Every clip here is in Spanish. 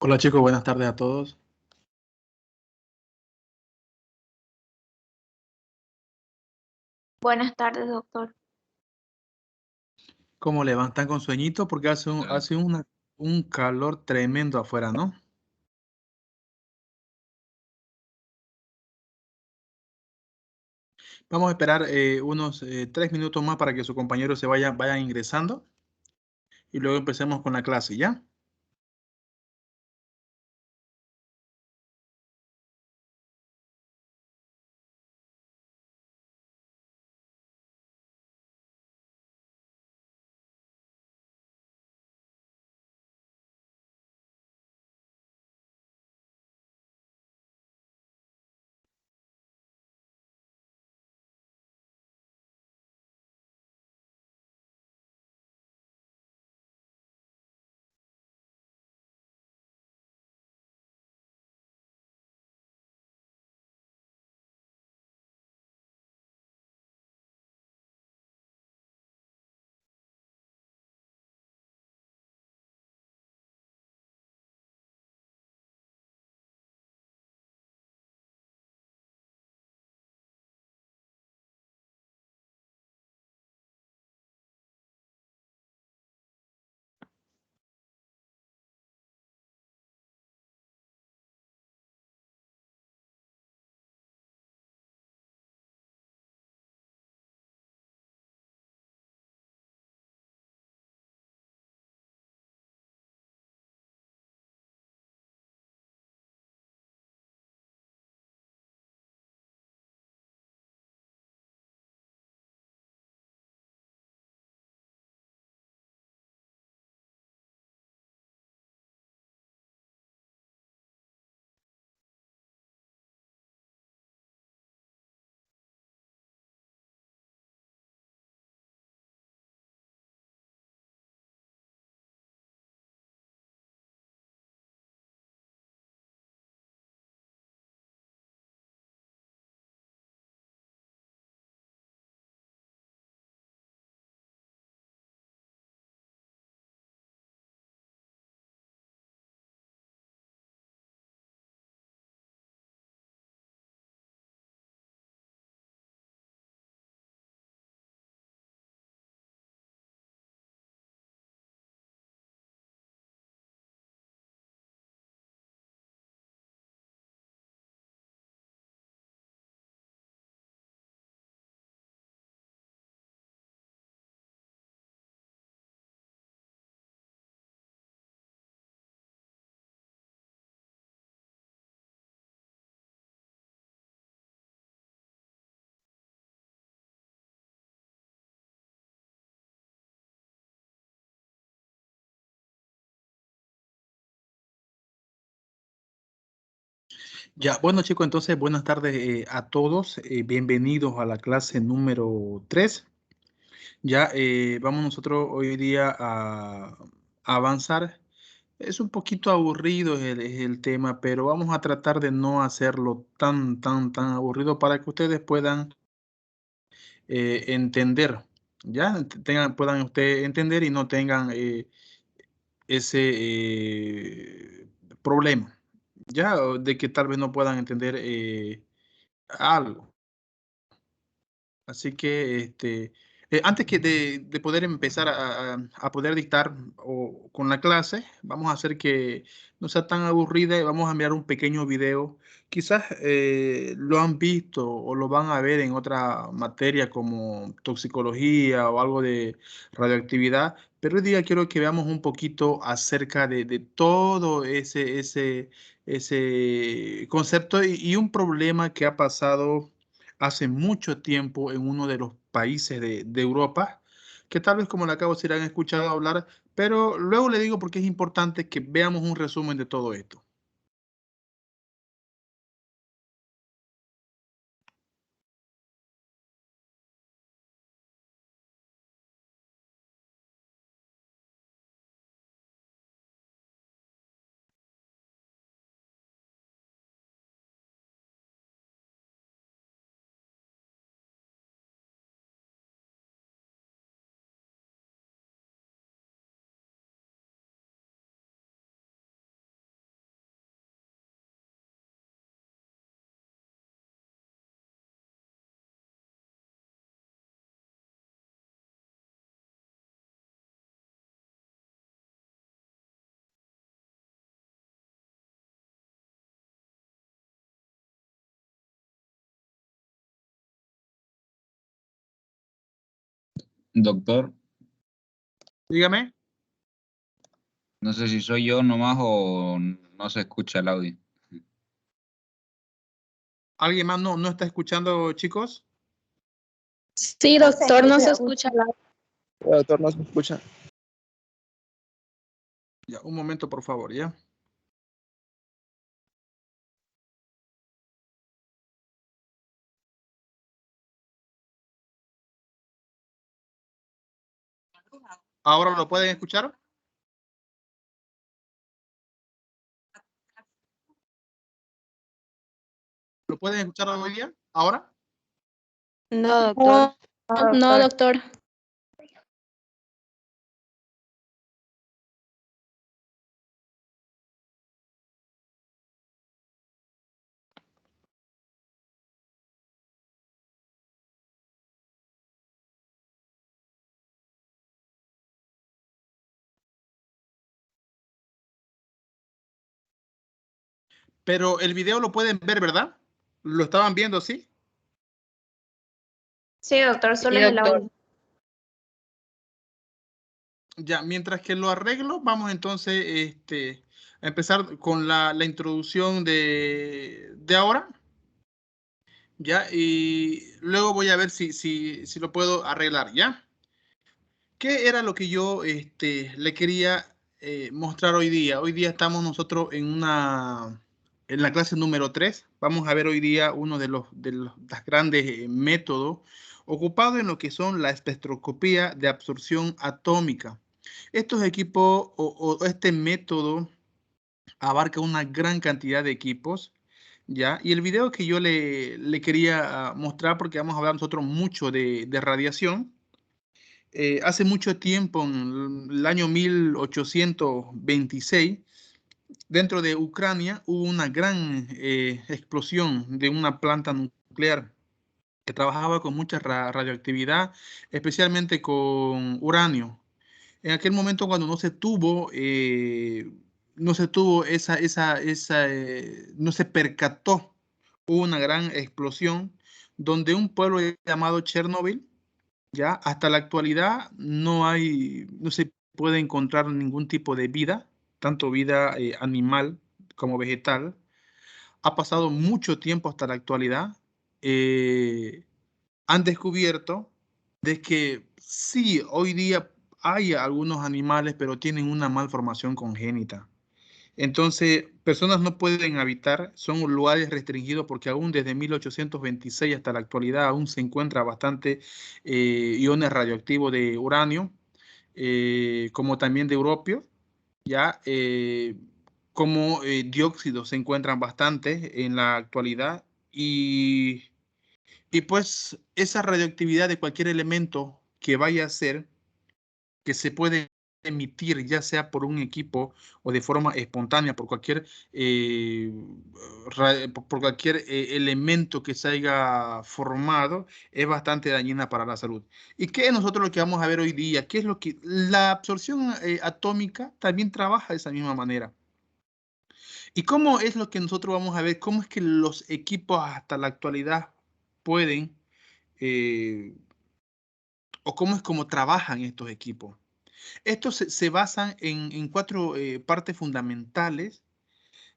Hola chicos, buenas tardes a todos. Buenas tardes, doctor. ¿Cómo levantan con sueñito? Porque hace un calor tremendo afuera, ¿no? Vamos a esperar unos 3 minutos más para que sus compañeros vayan ingresando y luego empecemos con la clase, ¿ya? Ya, bueno chicos, entonces buenas tardes a todos. Bienvenidos a la clase número 3. Ya vamos nosotros hoy día a avanzar. Es un poquito aburrido es el tema, pero vamos a tratar de no hacerlo tan aburrido para que ustedes puedan entender, ya puedan ustedes entender y no tengan ese problema, ya, o de que tal vez no puedan entender algo. Así que, antes de poder empezar a poder dictar con la clase, vamos a hacer que no sea tan aburrida y vamos a enviar un pequeño video. Quizás lo han visto o lo van a ver en otra materia como toxicología o algo de radioactividad, pero hoy día quiero que veamos un poquito acerca de todo ese concepto y un problema que ha pasado hace mucho tiempo en uno de los países de Europa, que tal vez como le acabo de decir han escuchado hablar, pero luego le digo porque es importante que veamos un resumen de todo esto. Doctor, Dígame. no sé si soy yo nomás o no se escucha el audio. ¿Alguien más no está escuchando, chicos? Sí, doctor, no se escucha la... Doctor, no se escucha. Ya, un momento, por favor, ¿ya? ¿Ahora lo pueden escuchar? ¿Lo pueden escuchar hoy día? ¿Ahora? No, doctor. No, doctor. Pero el video lo pueden ver, ¿verdad? ¿Lo estaban viendo, sí? Sí, doctor, solo es el audio. Ya, mientras que lo arreglo, vamos entonces a empezar con la introducción de ahora. Ya, y luego voy a ver si lo puedo arreglar, ¿ya? ¿Qué era lo que yo le quería mostrar hoy día? Hoy día estamos nosotros en la clase número 3. Vamos a ver hoy día uno de los grandes métodos ocupados en lo que son la espectroscopía de absorción atómica. Estos equipos o este método abarca una gran cantidad de equipos, ¿ya? Y el video que yo le quería mostrar, porque vamos a hablar nosotros mucho de radiación. Hace mucho tiempo, en el año 1826, dentro de Ucrania hubo una gran explosión de una planta nuclear que trabajaba con mucha radioactividad, especialmente con uranio. En aquel momento, cuando no se tuvo no se percató, hubo una gran explosión donde un pueblo llamado Chernobyl, ya hasta la actualidad no se puede encontrar ningún tipo de vida, tanto vida animal como vegetal. Ha pasado mucho tiempo hasta la actualidad. eh, Han descubierto de que sí, hoy día hay algunos animales, pero tienen una malformación congénita. Entonces, personas no pueden habitar, son lugares restringidos porque aún desde 1826 hasta la actualidad aún se encuentra bastante iones radioactivos de uranio, como también de europio, ya como dióxido se encuentran bastante en la actualidad y pues esa radioactividad de cualquier elemento que vaya a ser, que se puede emitir, ya sea por un equipo o de forma espontánea, por cualquier, por cualquier elemento que se haya formado, es bastante dañina para la salud. ¿Y qué es nosotros lo que vamos a ver hoy día? ¿Qué es lo que la absorción atómica también trabaja de esa misma manera? ¿Y cómo es lo que nosotros vamos a ver? ¿Cómo es que los equipos hasta la actualidad pueden eh, o cómo es como trabajan estos equipos? Estos se basan en cuatro partes fundamentales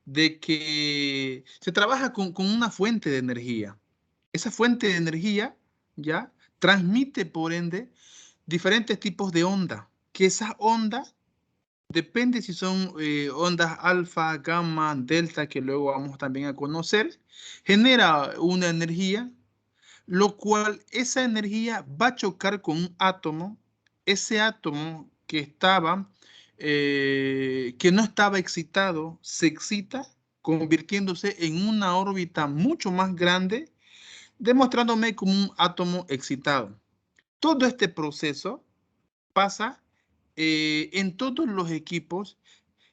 de que se trabaja con una fuente de energía. Esa fuente de energía ya transmite, por ende, diferentes tipos de ondas, que esas ondas, depende si son ondas alfa, gamma, delta, que luego vamos también a conocer, genera una energía lo cual esa energía va a chocar con un átomo, ese átomo que no estaba excitado, se excita, convirtiéndose en una órbita mucho más grande, demostrándome como un átomo excitado. Todo este proceso pasa en todos los equipos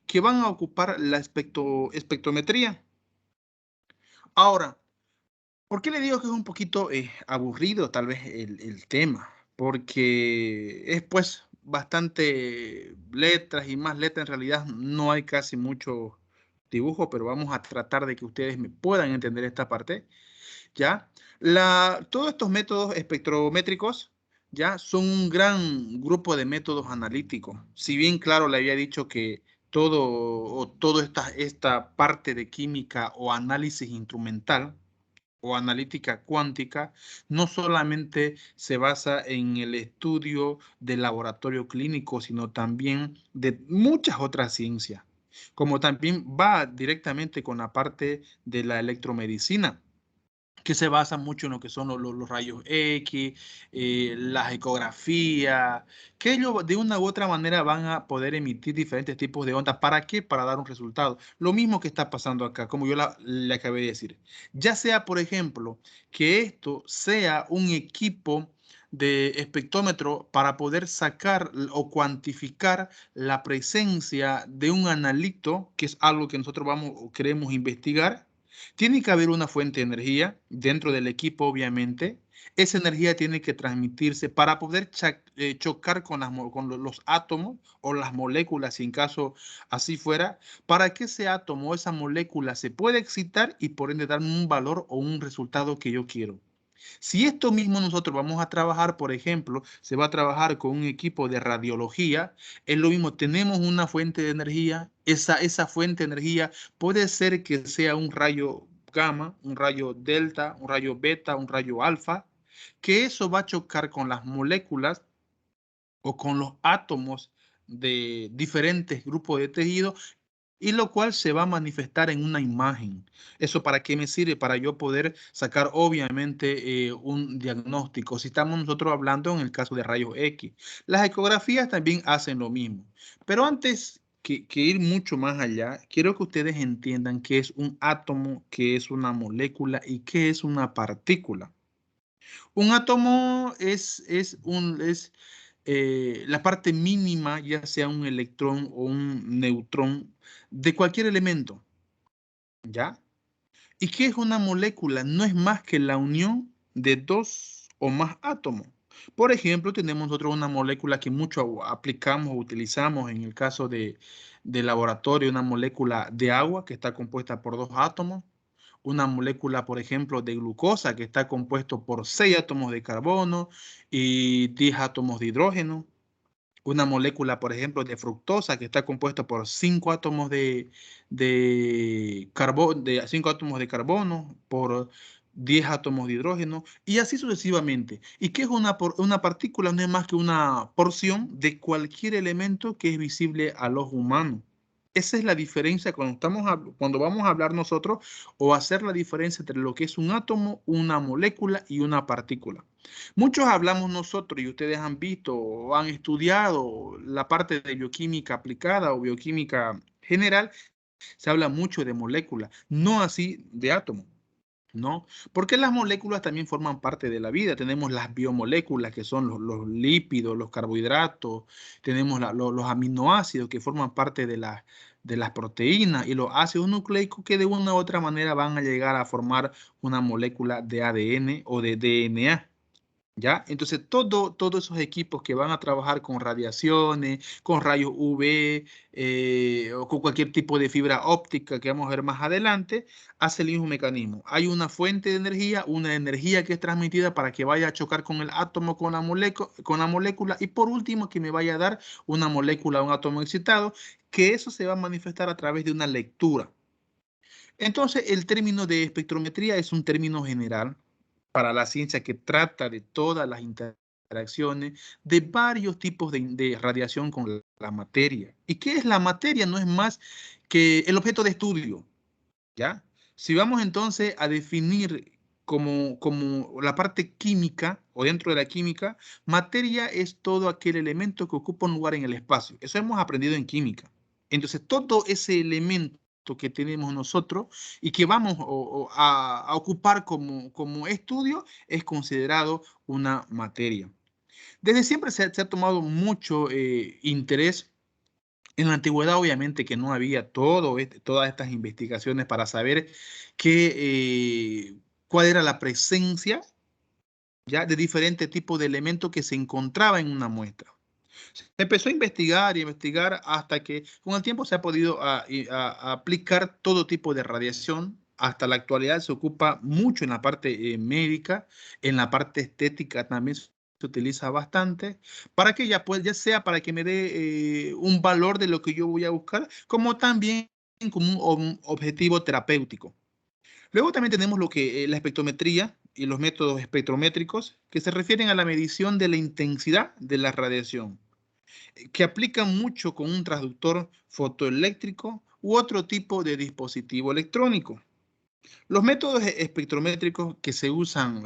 que van a ocupar la espectrometría. Ahora, ¿por qué le digo que es un poquito aburrido tal vez el tema? Porque es pues bastante letras y más letras. En realidad no hay casi mucho dibujo, pero vamos a tratar de que ustedes me puedan entender esta parte, ¿ya? Todos estos métodos espectrométricos ya son un gran grupo de métodos analíticos. Si bien, claro, le había dicho que toda esta parte de química o análisis instrumental o analítica cuántica no solamente se basa en el estudio del laboratorio clínico, sino también de muchas otras ciencias, como también va directamente con la parte de la electromedicina, que se basa mucho en lo que son los rayos X, las ecografías, que ellos de una u otra manera van a poder emitir diferentes tipos de ondas. ¿Para qué? Para dar un resultado. Lo mismo que está pasando acá, como yo le acabé de decir. Ya sea, por ejemplo, que esto sea un equipo de espectrómetro para poder sacar o cuantificar la presencia de un analito, que es algo que nosotros vamos o queremos investigar. Tiene que haber una fuente de energía dentro del equipo, obviamente. Esa energía tiene que transmitirse para poder chocar con los átomos o las moléculas, si en caso así fuera, para que ese átomo o esa molécula se pueda excitar y por ende darme un valor o un resultado que yo quiero. Si esto mismo nosotros vamos a trabajar, por ejemplo, se va a trabajar con un equipo de radiología, es lo mismo, tenemos una fuente de energía, esa fuente de energía puede ser que sea un rayo gamma, un rayo delta, un rayo beta, un rayo alfa, que eso va a chocar con las moléculas o con los átomos de diferentes grupos de tejido y lo cual se va a manifestar en una imagen. ¿Eso para qué me sirve? Para yo poder sacar obviamente un diagnóstico. Si estamos nosotros hablando en el caso de rayos X. Las ecografías también hacen lo mismo. Pero antes que ir mucho más allá, quiero que ustedes entiendan qué es un átomo, qué es una molécula y qué es una partícula. Un átomo es la parte mínima, ya sea un electrón o un neutrón, de cualquier elemento, ¿ya? ¿Y qué es una molécula? No es más que la unión de dos o más átomos. Por ejemplo, tenemos nosotros una molécula que mucho aplicamos o utilizamos en el caso de laboratorio, una molécula de agua que está compuesta por dos átomos, una molécula, por ejemplo, de glucosa que está compuesto por 6 átomos de carbono y 10 átomos de hidrógeno. Una molécula, por ejemplo, de fructosa que está compuesta por 5 átomos de 5 átomos de carbono, por 10 átomos de hidrógeno y así sucesivamente. ¿Y qué es una partícula? No es más que una porción de cualquier elemento que es visible al ojo humano. Esa es la diferencia cuando vamos a hablar nosotros o hacer la diferencia entre lo que es un átomo, una molécula y una partícula. Muchos hablamos nosotros y ustedes han visto o han estudiado la parte de bioquímica aplicada o bioquímica general, se habla mucho de moléculas, no así de átomos. ¿No? Porque las moléculas también forman parte de la vida. Tenemos las biomoléculas, que son los lípidos, los carbohidratos, tenemos los aminoácidos, que forman parte de las proteínas, y los ácidos nucleicos, que de una u otra manera van a llegar a formar una molécula de ADN o de DNA. ¿Ya? Entonces, todos esos equipos que van a trabajar con radiaciones, con rayos UV o con cualquier tipo de fibra óptica que vamos a ver más adelante, hace el mismo mecanismo. Hay una fuente de energía, una energía que es transmitida para que vaya a chocar con el átomo, con la molécula y por último que me vaya a dar una molécula, un átomo excitado, que eso se va a manifestar a través de una lectura. Entonces, el término de espectrometría es un término general para la ciencia que trata de todas las interacciones de varios tipos de radiación con la materia. ¿Y qué es la materia? No es más que el objeto de estudio, ¿ya? Si vamos entonces a definir como la parte química o dentro de la química, materia es todo aquel elemento que ocupa un lugar en el espacio. Eso hemos aprendido en química. Entonces, todo ese elemento que tenemos nosotros y que vamos a ocupar como estudio es considerado una materia. Desde siempre se ha tomado mucho interés. En la antigüedad, obviamente, que no había todas estas investigaciones para saber cuál era la presencia ya de diferentes tipos de elementos que se encontraba en una muestra. Se empezó a investigar y investigar hasta que con el tiempo se ha podido a aplicar todo tipo de radiación. Hasta la actualidad se ocupa mucho en la parte médica, en la parte estética también se se utiliza bastante para que ya sea para que me dé un valor de lo que yo voy a buscar, como también como un objetivo terapéutico. Luego también tenemos lo que la espectrometría y los métodos espectrométricos que se refieren a la medición de la intensidad de la radiación, que aplican mucho con un transductor fotoeléctrico u otro tipo de dispositivo electrónico. Los métodos espectrométricos que se usan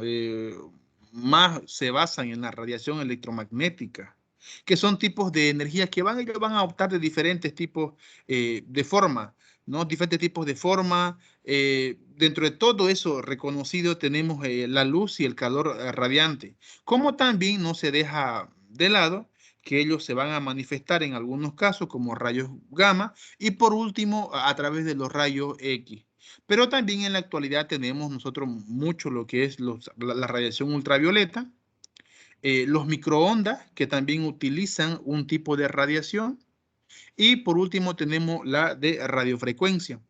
más se basan en la radiación electromagnética, que son tipos de energía que ellos van a optar de diferentes tipos de forma, ¿no? Diferentes tipos de forma. Dentro de todo eso reconocido tenemos la luz y el calor radiante, como también no se deja de lado que ellos se van a manifestar en algunos casos como rayos gamma y por último a través de los rayos X. Pero también en la actualidad tenemos nosotros mucho lo que es la radiación ultravioleta, los microondas que también utilizan un tipo de radiación y por último tenemos la de radiofrecuencia.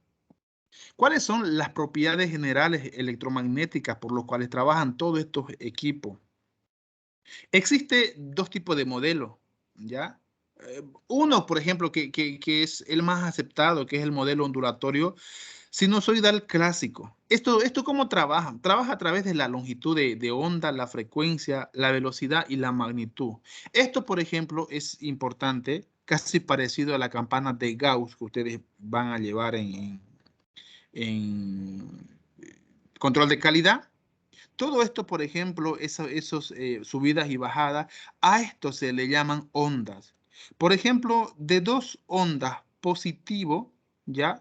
¿Cuáles son las propiedades generales electromagnéticas por las cuales trabajan todos estos equipos? Existe dos tipos de modelos, ¿ya? Uno, por ejemplo, que es el más aceptado, que es el modelo ondulatorio sinusoidal clásico. ¿Esto cómo trabaja? Trabaja a través de la longitud de onda, la frecuencia, la velocidad y la magnitud. Esto, por ejemplo, es importante, casi parecido a la campana de Gauss que ustedes van a llevar en control de calidad. Todo esto, por ejemplo, esos subidas y bajadas, a esto se le llaman ondas. Por ejemplo, de dos ondas positivo, ¿ya?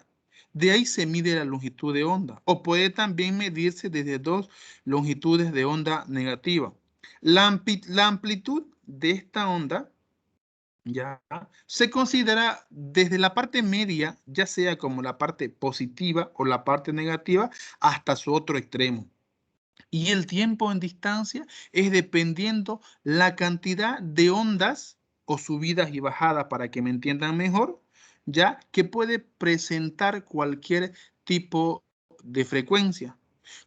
De ahí se mide la longitud de onda. O puede también medirse desde dos longitudes de onda negativa. La amplitud de esta onda, ¿ya? Se considera desde la parte media, ya sea como la parte positiva o la parte negativa, hasta su otro extremo. Y el tiempo en distancia es dependiendo la cantidad de ondas o subidas y bajadas, para que me entiendan mejor, ya que puede presentar cualquier tipo de frecuencia.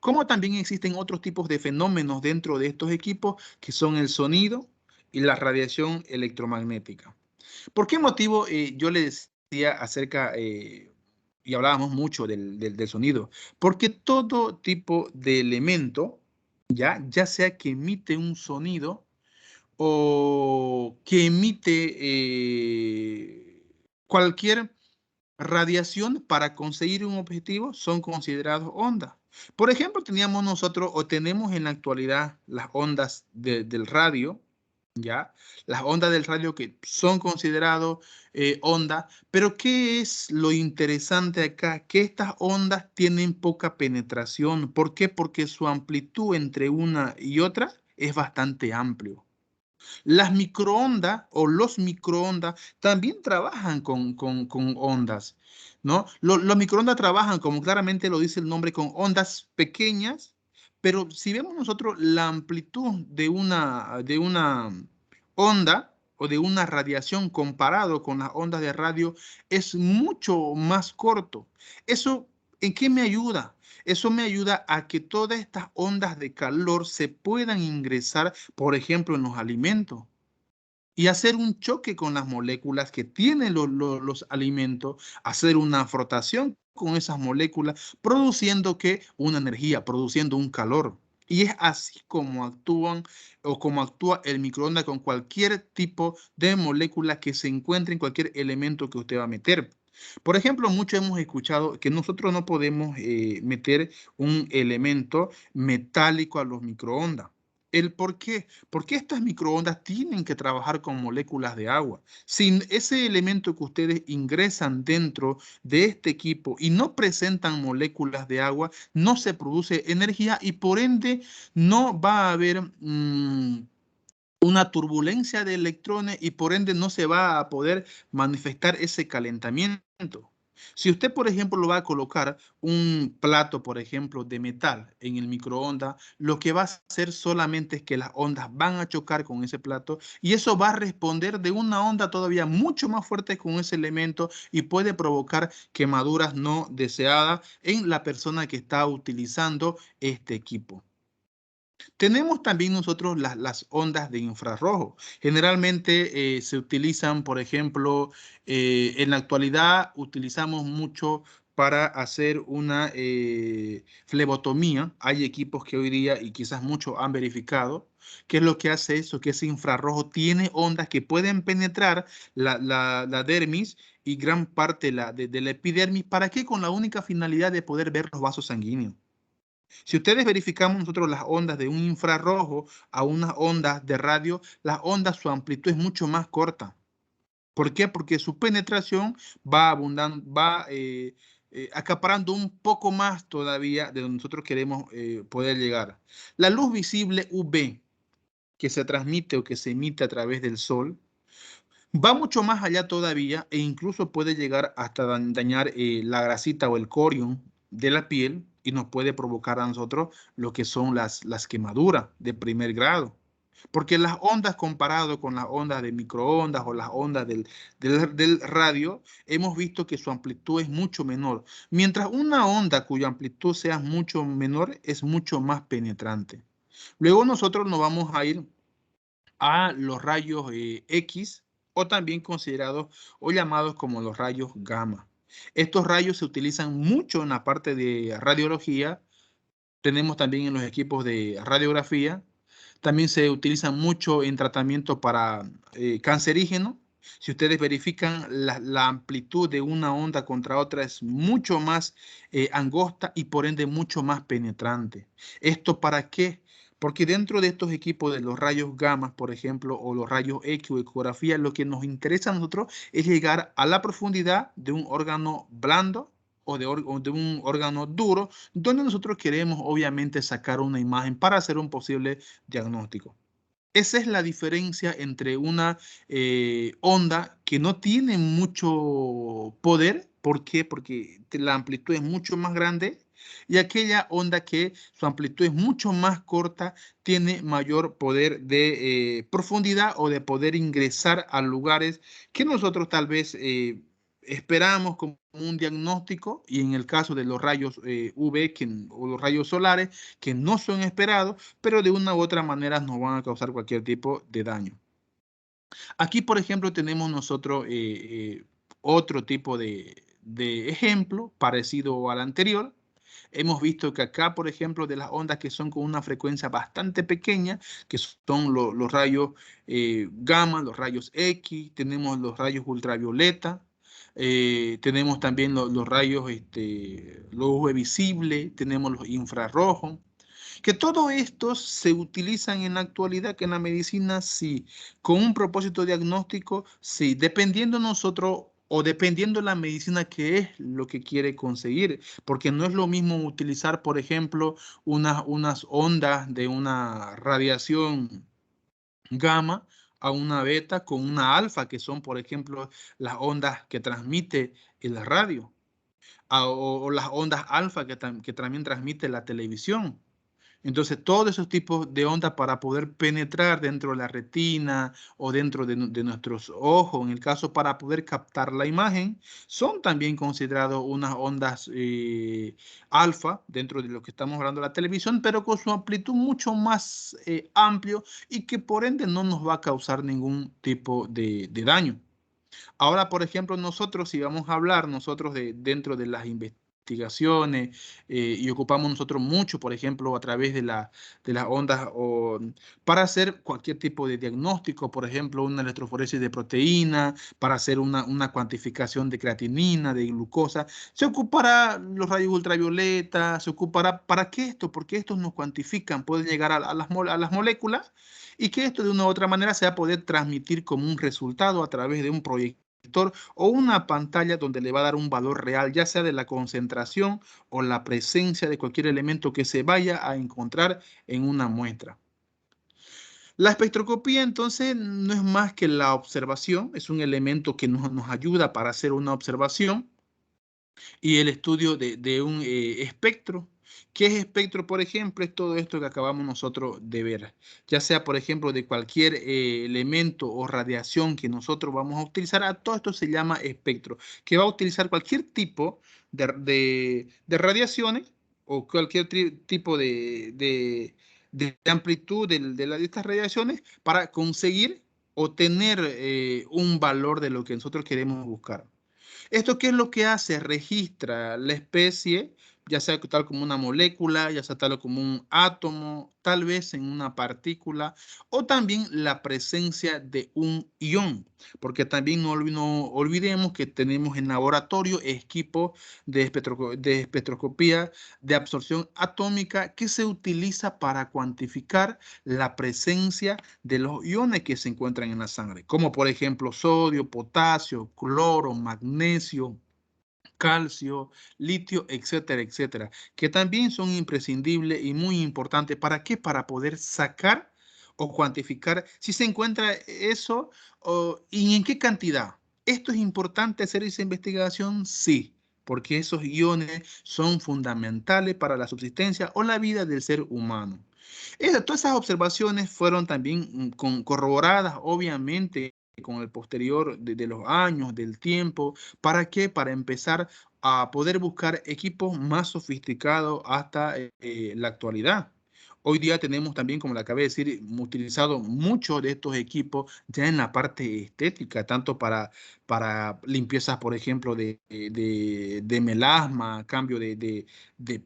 Como también existen otros tipos de fenómenos dentro de estos equipos, que son el sonido y la radiación electromagnética. ¿Por qué motivo yo le decía acerca, y hablábamos mucho del sonido? Porque todo tipo de elemento, ya sea que emite un sonido o que emite cualquier radiación para conseguir un objetivo, son considerados ondas. Por ejemplo, teníamos nosotros o tenemos en la actualidad las ondas del radio, ¿ya? Las ondas del radio que son consideradas ondas, pero ¿qué es lo interesante acá? Que estas ondas tienen poca penetración. ¿Por qué? Porque su amplitud entre una y otra es bastante amplio. Las microondas o los microondas también trabajan con ondas, ¿no? Los microondas trabajan, como claramente lo dice el nombre, con ondas pequeñas, pero si vemos nosotros la amplitud de una onda o de una radiación comparado con las ondas de radio, es mucho más corto. ¿Eso en qué me ayuda? Eso me ayuda a que todas estas ondas de calor se puedan ingresar, por ejemplo, en los alimentos y hacer un choque con las moléculas que tienen los alimentos, hacer una frotación con esas moléculas, produciendo ¿qué? Una energía, produciendo un calor. Y es así como actúan o como actúa el microondas con cualquier tipo de molécula que se encuentre en cualquier elemento que usted va a meter. Por ejemplo, mucho hemos escuchado que nosotros no podemos meter un elemento metálico a los microondas. ¿El por qué? Porque estas microondas tienen que trabajar con moléculas de agua. Sin ese elemento que ustedes ingresan dentro de este equipo y no presentan moléculas de agua, no se produce energía y por ende no va a haber una turbulencia de electrones y por ende no se va a poder manifestar ese calentamiento. Si usted, por ejemplo, lo va a colocar un plato, por ejemplo, de metal en el microondas, lo que va a hacer solamente es que las ondas van a chocar con ese plato y eso va a responder de una onda todavía mucho más fuerte con ese elemento y puede provocar quemaduras no deseadas en la persona que está utilizando este equipo. Tenemos también nosotros las ondas de infrarrojo. Generalmente se utilizan, por ejemplo, en la actualidad utilizamos mucho para hacer una flebotomía. Hay equipos que hoy día, y quizás muchos han verificado, qué es lo que hace eso, que ese infrarrojo tiene ondas que pueden penetrar la dermis y gran parte de la epidermis. ¿Para qué? Con la única finalidad de poder ver los vasos sanguíneos. Si ustedes verificamos nosotros las ondas de un infrarrojo a unas ondas de radio, las ondas, su amplitud es mucho más corta. ¿Por qué? Porque su penetración va abundando, acaparando un poco más todavía de donde nosotros queremos poder llegar. La luz visible UV que se transmite o que se emite a través del sol va mucho más allá todavía e incluso puede llegar hasta dañar la grasita o el corium de la piel y nos puede provocar a nosotros lo que son las quemaduras de primer grado. Porque las ondas comparado con las ondas de microondas o las ondas del radio, hemos visto que su amplitud es mucho menor. Mientras una onda cuya amplitud sea mucho menor es mucho más penetrante. Luego nosotros nos vamos a ir a los rayos X o también considerados o llamados como los rayos gamma. Estos rayos se utilizan mucho en la parte de radiología. Tenemos también en los equipos de radiografía. También se utilizan mucho en tratamiento para cancerígeno. Si ustedes verifican, la amplitud de una onda contra otra es mucho más angosta y por ende mucho más penetrante. ¿Esto para qué? Porque dentro de estos equipos de los rayos gamma, por ejemplo, o los rayos X o ecografía, lo que nos interesa a nosotros es llegar a la profundidad de un órgano blando o de un órgano duro, donde nosotros queremos obviamente sacar una imagen para hacer un posible diagnóstico. Esa es la diferencia entre una onda que no tiene mucho poder. ¿Por qué? Porque la amplitud es mucho más grande y aquella onda que su amplitud es mucho más corta tiene mayor poder de profundidad o de poder ingresar a lugares que nosotros tal vez esperamos como un diagnóstico y en el caso de los rayos UV o los rayos solares que no son esperados, pero de una u otra manera nos van a causar cualquier tipo de daño. Aquí, por ejemplo, tenemos nosotros otro tipo de ejemplo parecido al anterior. Hemos visto que acá, por ejemplo, de las ondas que son con una frecuencia bastante pequeña, que son los rayos gamma, los rayos X, tenemos los rayos ultravioleta, tenemos también los rayos, los UV visible, tenemos los infrarrojos. Que todos estos se utilizan en la actualidad, que en la medicina sí, con un propósito diagnóstico, sí, dependiendo nosotros o dependiendo la medicina que es lo que quiere conseguir, porque no es lo mismo utilizar, por ejemplo, unas ondas de una radiación gamma a una beta con una alfa, que son, por ejemplo, las ondas que transmite el radio, o las ondas alfa que también transmite la televisión. Entonces, todos esos tipos de ondas para poder penetrar dentro de la retina o dentro de nuestros ojos, en el caso para poder captar la imagen, son también considerados unas ondas alfa dentro de lo que estamos hablando de la televisión, pero con su amplitud mucho más amplio y que por ende no nos va a causar ningún tipo de daño. Ahora, por ejemplo, nosotros, si vamos a hablar nosotros dentro de las investigaciones y ocupamos nosotros mucho, por ejemplo, a través de las ondas o para hacer cualquier tipo de diagnóstico, por ejemplo, una electroforesis de proteína, para hacer una cuantificación de creatinina, de glucosa, se ocupará los rayos ultravioleta, se ocupará, ¿para qué esto? Porque estos nos cuantifican, pueden llegar a las moléculas y que esto de una u otra manera se va a poder transmitir como un resultado a través de un proyector o una pantalla donde le va a dar un valor real, ya sea de la concentración o la presencia de cualquier elemento que se vaya a encontrar en una muestra. La espectroscopía entonces no es más que la observación, es un elemento que nos ayuda para hacer una observación y el estudio de un espectro. ¿Qué es espectro, por ejemplo? Es todo esto que acabamos nosotros de ver, ya sea, por ejemplo, de cualquier elemento o radiación que nosotros vamos a utilizar, a todo esto se llama espectro, que va a utilizar cualquier tipo de radiaciones o cualquier tipo de amplitud de estas radiaciones para conseguir o tener un valor de lo que nosotros queremos buscar. ¿Esto qué es lo que hace? Registra la especie, ya sea tal como una molécula, ya sea tal como un átomo, tal vez en una partícula, o también la presencia de un ion, porque también no olvidemos que tenemos en laboratorio equipos de espectroscopía de absorción atómica que se utiliza para cuantificar la presencia de los iones que se encuentran en la sangre, como por ejemplo sodio, potasio, cloro, magnesio, calcio, litio, etcétera, etcétera, que también son imprescindibles y muy importantes. ¿Para qué? Para poder sacar o cuantificar si se encuentra eso y en qué cantidad. ¿Esto es importante hacer esa investigación? Sí, porque esos iones son fundamentales para la subsistencia o la vida del ser humano. Todas esas observaciones fueron también corroboradas, obviamente, con el posterior de los años, del tiempo. ¿Para qué? Para empezar a poder buscar equipos más sofisticados hasta la actualidad. Hoy día tenemos también, como le acabé de decir, utilizado muchos de estos equipos ya en la parte estética, tanto para limpiezas, por ejemplo, de melasma, cambio de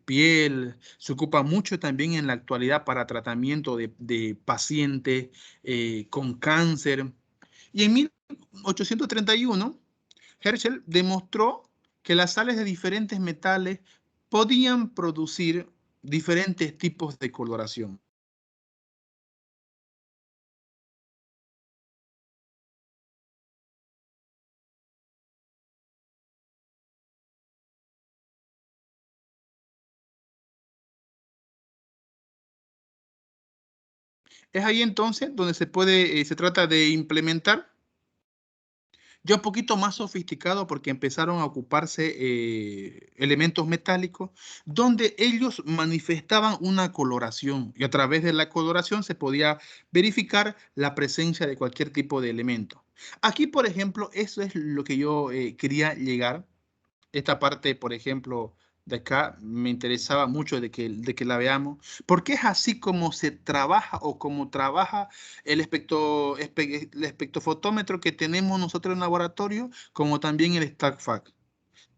piel. Se ocupa mucho también en la actualidad para tratamiento de pacientes con cáncer. Y en 1831, Herschel demostró que las sales de diferentes metales podían producir diferentes tipos de coloración. Es ahí entonces donde se trata de implementar ya un poquito más sofisticado porque empezaron a ocuparse elementos metálicos donde ellos manifestaban una coloración y a través de la coloración se podía verificar la presencia de cualquier tipo de elemento. Aquí, por ejemplo, eso es lo que yo quería llegar. Esta parte, por ejemplo, de acá me interesaba mucho de que la veamos, porque es así como se trabaja o como trabaja el espectrofotómetro que tenemos nosotros en laboratorio, como también el StackFact.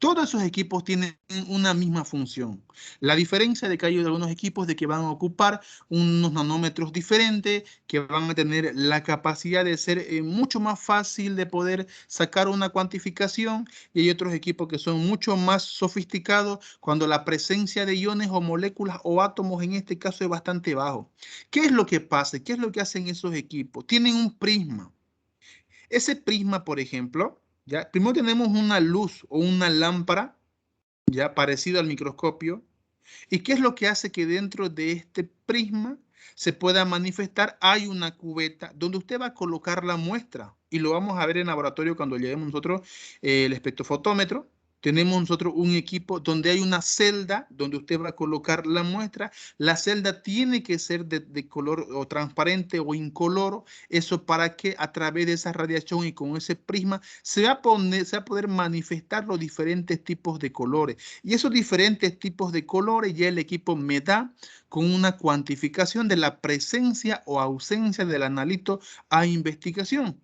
Todos esos equipos tienen una misma función. La diferencia de que hay algunos equipos de que van a ocupar unos nanómetros diferentes, que van a tener la capacidad de ser mucho más fácil de poder sacar una cuantificación y hay otros equipos que son mucho más sofisticados cuando la presencia de iones o moléculas o átomos en este caso es bastante bajo. ¿Qué es lo que pasa? ¿Qué es lo que hacen esos equipos? Tienen un prisma. Ese prisma, por ejemplo, ¿ya? Primero tenemos una luz o una lámpara, ya parecido al microscopio. ¿Y qué es lo que hace que dentro de este prisma se pueda manifestar? Hay una cubeta donde usted va a colocar la muestra y lo vamos a ver en laboratorio cuando llevemos nosotros el espectrofotómetro. Tenemos nosotros un equipo donde hay una celda donde usted va a colocar la muestra. La celda tiene que ser de color o transparente o incoloro. Eso para que a través de esa radiación y con ese prisma se va a poder manifestar los diferentes tipos de colores. Y esos diferentes tipos de colores ya el equipo me da con una cuantificación de la presencia o ausencia del analito a investigación.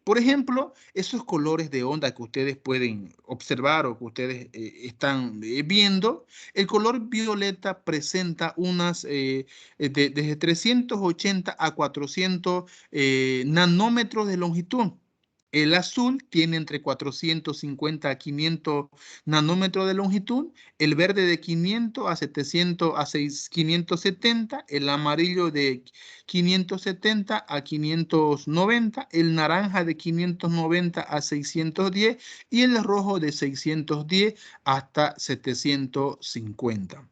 Por ejemplo, esos colores de onda que ustedes pueden observar o que ustedes están viendo, el color violeta presenta desde 380 a 400 nanómetros de longitud. El azul tiene entre 450 a 500 nanómetros de longitud, el verde de 500 a 700 a 570, el amarillo de 570 a 590, el naranja de 590 a 610 y el rojo de 610 hasta 750.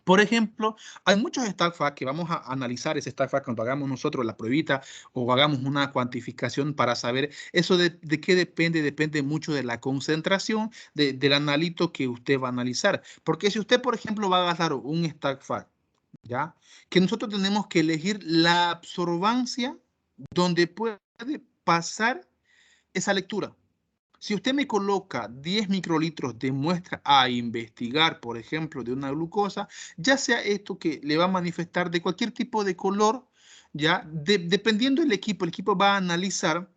Por ejemplo, hay muchos StackFact que vamos a analizar ese StackFact cuando hagamos nosotros la pruebita o hagamos una cuantificación para saber eso de qué depende. Depende mucho de la concentración del analito que usted va a analizar. Porque si usted, por ejemplo, va a agarrar un StackFact, ¿ya? Que nosotros tenemos que elegir la absorbancia donde puede pasar esa lectura. Si usted me coloca 10 microlitros de muestra a investigar, por ejemplo, de una glucosa, ya sea esto que le va a manifestar de cualquier tipo de color, ya dependiendo del equipo, el equipo va a analizar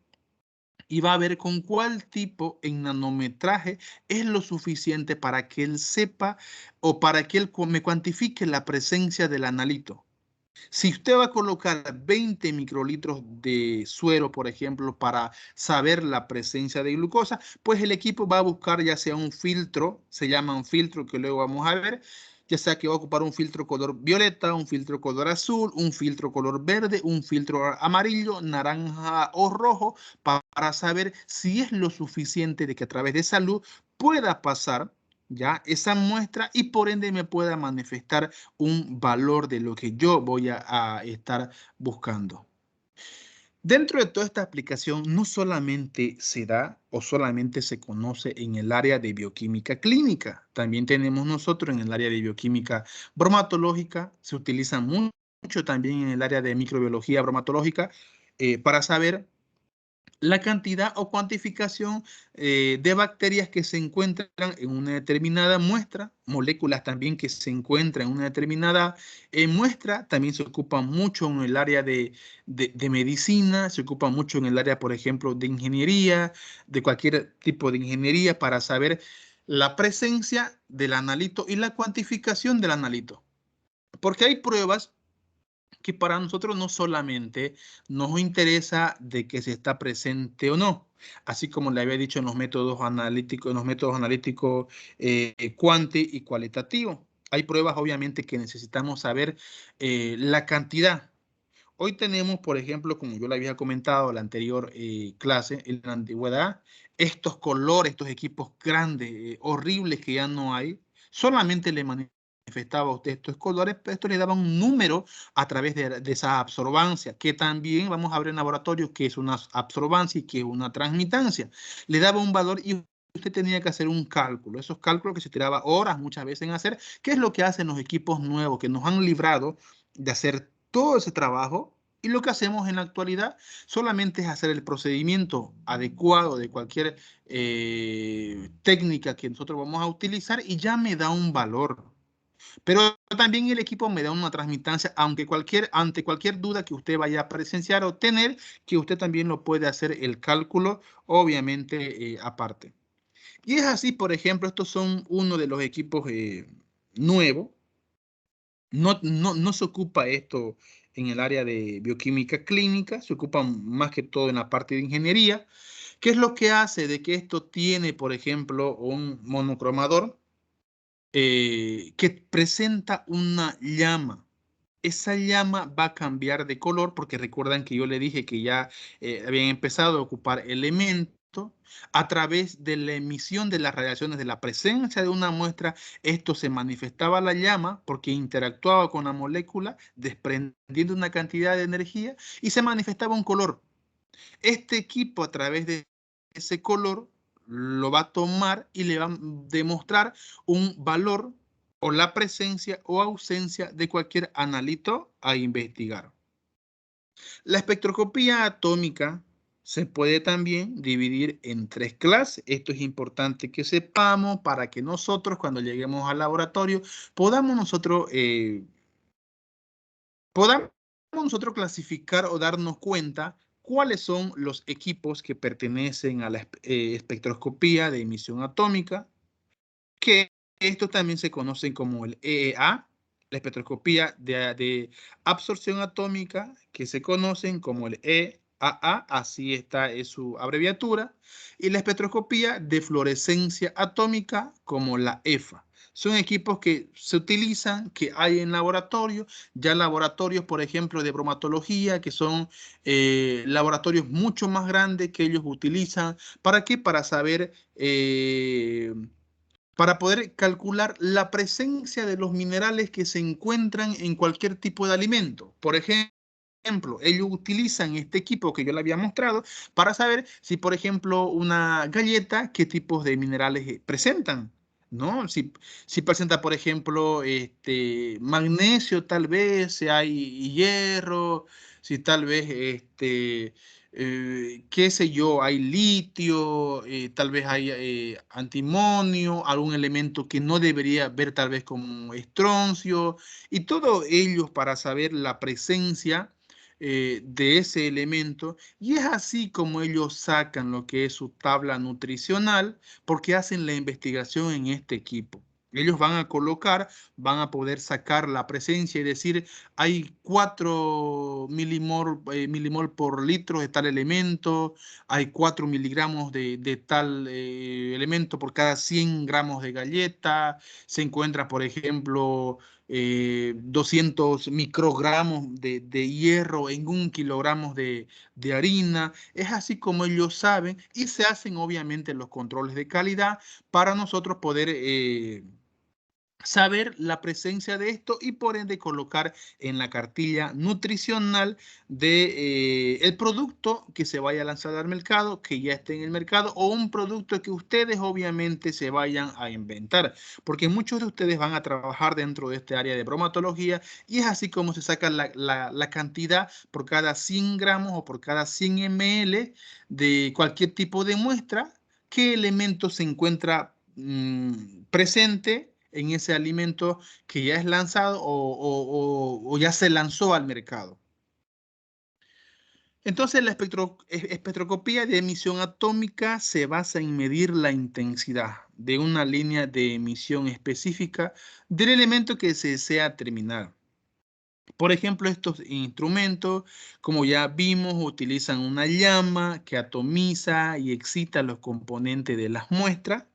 y va a ver con cuál tipo en nanometraje es lo suficiente para que él sepa o para que él me cuantifique la presencia del analito. Si usted va a colocar 20 microlitros de suero, por ejemplo, para saber la presencia de glucosa, pues el equipo va a buscar ya sea un filtro, se llama un filtro que luego vamos a ver, ya sea que va a ocupar un filtro color violeta, un filtro color azul, un filtro color verde, un filtro amarillo, naranja o rojo, para saber si es lo suficiente de que a través de esa luz pueda pasar ya esa muestra y por ende me pueda manifestar un valor de lo que yo voy a estar buscando. Dentro de toda esta aplicación no solamente se da o solamente se conoce en el área de bioquímica clínica, también tenemos nosotros en el área de bioquímica bromatológica, se utiliza mucho también en el área de microbiología bromatológica para saber la cantidad o cuantificación de bacterias que se encuentran en una determinada muestra, moléculas también que se encuentran en una determinada muestra, también se ocupa mucho en el área de medicina, se ocupa mucho en el área, por ejemplo, de ingeniería, de cualquier tipo de ingeniería para saber la presencia del analito y la cuantificación del analito. Porque hay pruebas que para nosotros no solamente nos interesa de que se está presente o no, así como le había dicho en los métodos analíticos cuanti y cualitativo. Hay pruebas obviamente que necesitamos saber la cantidad. Hoy tenemos, por ejemplo, como yo le había comentado en la anterior clase, en la antigüedad, estos colores, estos equipos grandes, horribles que ya no hay, solamente le manifestaba a usted estos colores, pero esto le daba un número a través de esa absorbancia, que también vamos a ver en laboratorio que es una absorbancia y que es una transmitancia. Le daba un valor y usted tenía que hacer un cálculo. Esos cálculos que se tiraba horas muchas veces en hacer, ¿qué es lo que hacen los equipos nuevos que nos han librado de hacer todo ese trabajo? Y lo que hacemos en la actualidad solamente es hacer el procedimiento adecuado de cualquier técnica que nosotros vamos a utilizar y ya me da un valor. Pero también el equipo me da una transmitancia, ante cualquier duda que usted vaya a presenciar o tener, que usted también lo puede hacer el cálculo, obviamente aparte. Y es así, por ejemplo, estos son uno de los equipos nuevos. No se ocupa esto en el área de bioquímica clínica, se ocupa más que todo en la parte de ingeniería. ¿Qué es lo que hace de que esto tiene, por ejemplo, un monocromador que presenta una llama? Esa llama va a cambiar de color porque recuerdan que yo le dije que ya habían empezado a ocupar elementos a través de la emisión de las radiaciones de la presencia de una muestra. Esto se manifestaba la llama porque interactuaba con la molécula desprendiendo una cantidad de energía y se manifestaba un color. Este equipo a través de ese color lo va a tomar y le va a demostrar un valor o la presencia o ausencia de cualquier analito a investigar. La espectroscopía atómica se puede también dividir en 3 clases. Esto es importante que sepamos para que nosotros cuando lleguemos al laboratorio podamos nosotros clasificar o darnos cuenta cuáles son los equipos que pertenecen a la espectroscopía de emisión atómica, que estos también se conocen como el EEA, la espectroscopía de absorción atómica, que se conocen como el EAA, así está es su abreviatura, y la espectroscopía de fluorescencia atómica como la EFA. Son equipos que se utilizan, que hay en laboratorio, ya laboratorios, por ejemplo, de bromatología, que son laboratorios mucho más grandes que ellos utilizan. ¿Para qué? Para saber para poder calcular la presencia de los minerales que se encuentran en cualquier tipo de alimento. Por ejemplo, ellos utilizan este equipo que yo le había mostrado para saber si, por ejemplo, una galleta, qué tipos de minerales presentan, ¿no? Si presenta, por ejemplo, magnesio, tal vez, si hay hierro, si tal vez qué sé yo, hay litio, tal vez hay antimonio, algún elemento que no debería ver tal vez como estroncio, y todo ello para saber la presencia de ese elemento, y es así como ellos sacan lo que es su tabla nutricional, porque hacen la investigación en este equipo. Ellos van a colocar, van a poder sacar la presencia y decir, hay 4 milimol por litro de tal elemento, hay 4 miligramos de tal elemento por cada 100 gramos de galleta, se encuentra, por ejemplo, 200 microgramos de hierro en 1 kilogramo de harina. Es así como ellos saben y se hacen obviamente los controles de calidad para nosotros poder saber la presencia de esto y por ende colocar en la cartilla nutricional de el producto que se vaya a lanzar al mercado, que ya esté en el mercado, o un producto que ustedes obviamente se vayan a inventar, porque muchos de ustedes van a trabajar dentro de este área de bromatología y es así como se saca la cantidad por cada 100 gramos o por cada 100 ml de cualquier tipo de muestra, qué elemento se encuentra presente en ese alimento que ya es lanzado o ya se lanzó al mercado. Entonces, la espectroscopía de emisión atómica se basa en medir la intensidad de una línea de emisión específica del elemento que se desea determinar. Por ejemplo, estos instrumentos, como ya vimos, utilizan una llama que atomiza y excita los componentes de las muestras.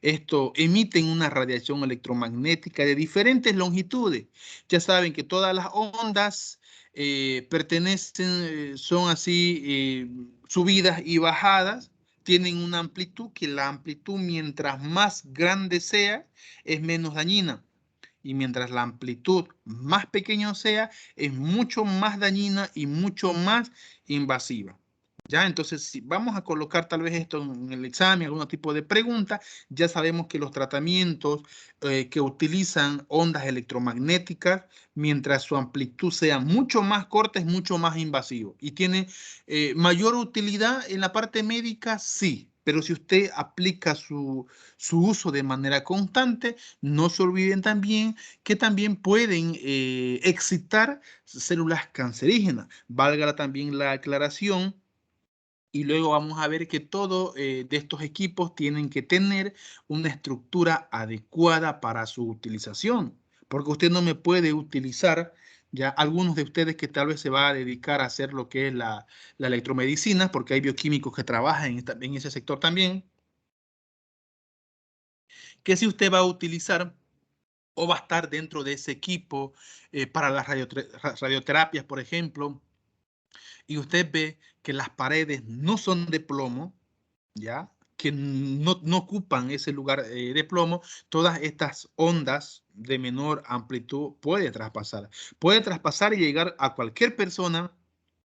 Esto emiten una radiación electromagnética de diferentes longitudes. Ya saben que todas las ondas son así subidas y bajadas, tienen una amplitud que la amplitud mientras más grande sea es menos dañina. Y mientras la amplitud más pequeña sea, es mucho más dañina y mucho más invasiva. ¿Ya? Entonces, si vamos a colocar tal vez esto en el examen, algún tipo de pregunta, ya sabemos que los tratamientos que utilizan ondas electromagnéticas, mientras su amplitud sea mucho más corta, es mucho más invasivo. Y tiene mayor utilidad en la parte médica, sí. Pero si usted aplica su uso de manera constante, no se olviden también que también pueden excitar células cancerígenas. Valga también la aclaración. Y luego vamos a ver que todos de estos equipos tienen que tener una estructura adecuada para su utilización. Porque usted no me puede utilizar, ya algunos de ustedes que tal vez se va a dedicar a hacer lo que es la electromedicina, porque hay bioquímicos que trabajan en ese sector también, que si usted va a utilizar o va a estar dentro de ese equipo para las radioterapias, por ejemplo, y usted ve que las paredes no son de plomo, ¿ya? Que no ocupan ese lugar de plomo, todas estas ondas de menor amplitud puede traspasar y llegar a cualquier persona,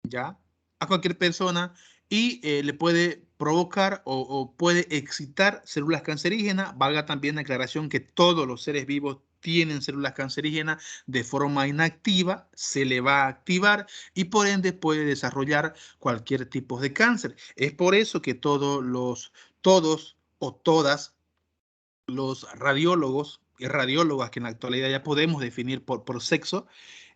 ¿ya? A cualquier persona y le puede provocar o puede excitar células cancerígenas. Valga también la aclaración que todos los seres vivos tienen células cancerígenas de forma inactiva, se le va a activar y por ende puede desarrollar cualquier tipo de cáncer. Es por eso que todos o todas los radiólogos y radiólogas, que en la actualidad ya podemos definir por sexo,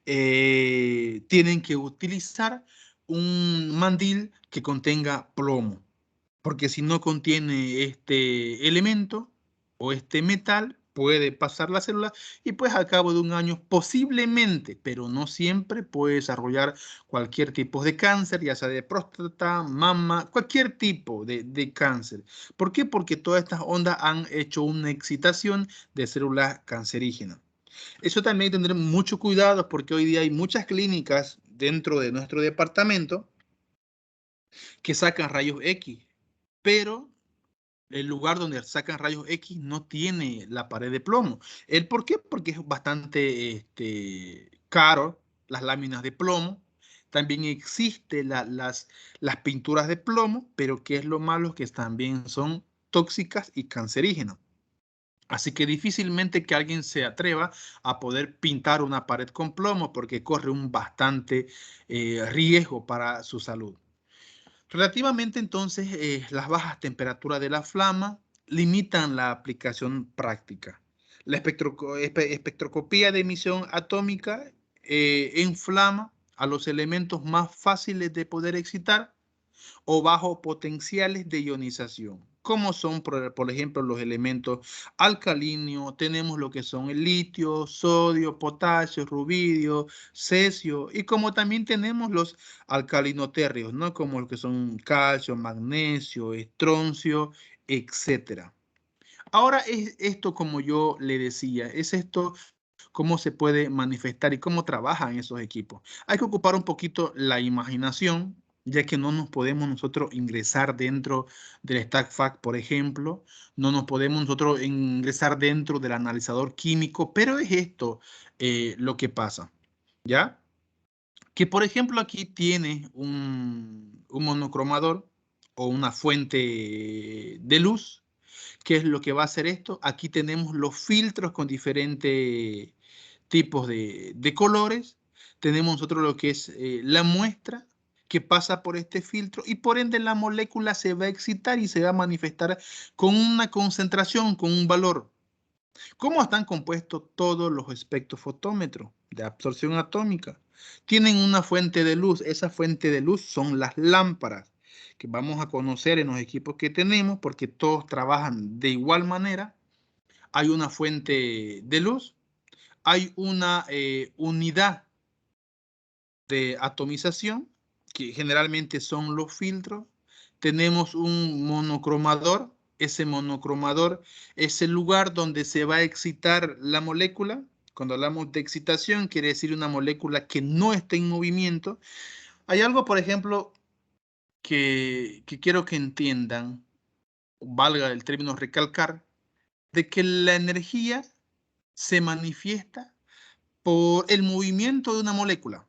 tienen que utilizar un mandil que contenga plomo, porque si no contiene este elemento o este metal, puede pasar la célula y pues al cabo de un año posiblemente, pero no siempre, puede desarrollar cualquier tipo de cáncer, ya sea de próstata, mama, cualquier tipo de cáncer. ¿Por qué? Porque todas estas ondas han hecho una excitación de células cancerígenas. Eso también hay que tener mucho cuidado porque hoy día hay muchas clínicas dentro de nuestro departamento que sacan rayos X, pero el lugar donde sacan rayos X no tiene la pared de plomo. ¿El por qué? Porque es bastante caro las láminas de plomo. También existen las pinturas de plomo, pero ¿qué es lo malo? Que también son tóxicas y cancerígenas. Así que difícilmente que alguien se atreva a poder pintar una pared con plomo porque corre un bastante riesgo para su salud. Relativamente entonces, las bajas temperaturas de la flama limitan la aplicación práctica. La espectroscopía de emisión atómica inflama a los elementos más fáciles de poder excitar o bajo potenciales de ionización, como son, por ejemplo, los elementos alcalinos. Tenemos lo que son el litio, sodio, potasio, rubidio, cesio, y como también tenemos los alcalinotérreos, ¿no? Como lo que son calcio, magnesio, estroncio, etcétera. Ahora es esto, como yo le decía, es esto cómo se puede manifestar y cómo trabajan esos equipos. Hay que ocupar un poquito la imaginación, ya que no nos podemos nosotros ingresar dentro del StackFact, por ejemplo, no nos podemos nosotros ingresar dentro del analizador químico, pero es esto lo que pasa, ¿ya? Que por ejemplo aquí tiene un monocromador o una fuente de luz. ¿Qué es lo que va a hacer esto? Aquí tenemos los filtros con diferentes tipos de colores. Tenemos nosotros lo que es la muestra que pasa por este filtro y por ende la molécula se va a excitar y se va a manifestar con una concentración, con un valor. ¿Cómo están compuestos todos los espectrofotómetros de absorción atómica? Tienen una fuente de luz. Esa fuente de luz son las lámparas que vamos a conocer en los equipos que tenemos porque todos trabajan de igual manera. Hay una fuente de luz, hay una unidad de atomización, que generalmente son los filtros. Tenemos un monocromador. Ese monocromador es el lugar donde se va a excitar la molécula. Cuando hablamos de excitación, quiere decir una molécula que no está en movimiento. Hay algo, por ejemplo, que quiero que entiendan, valga el término recalcar, de que la energía se manifiesta por el movimiento de una molécula.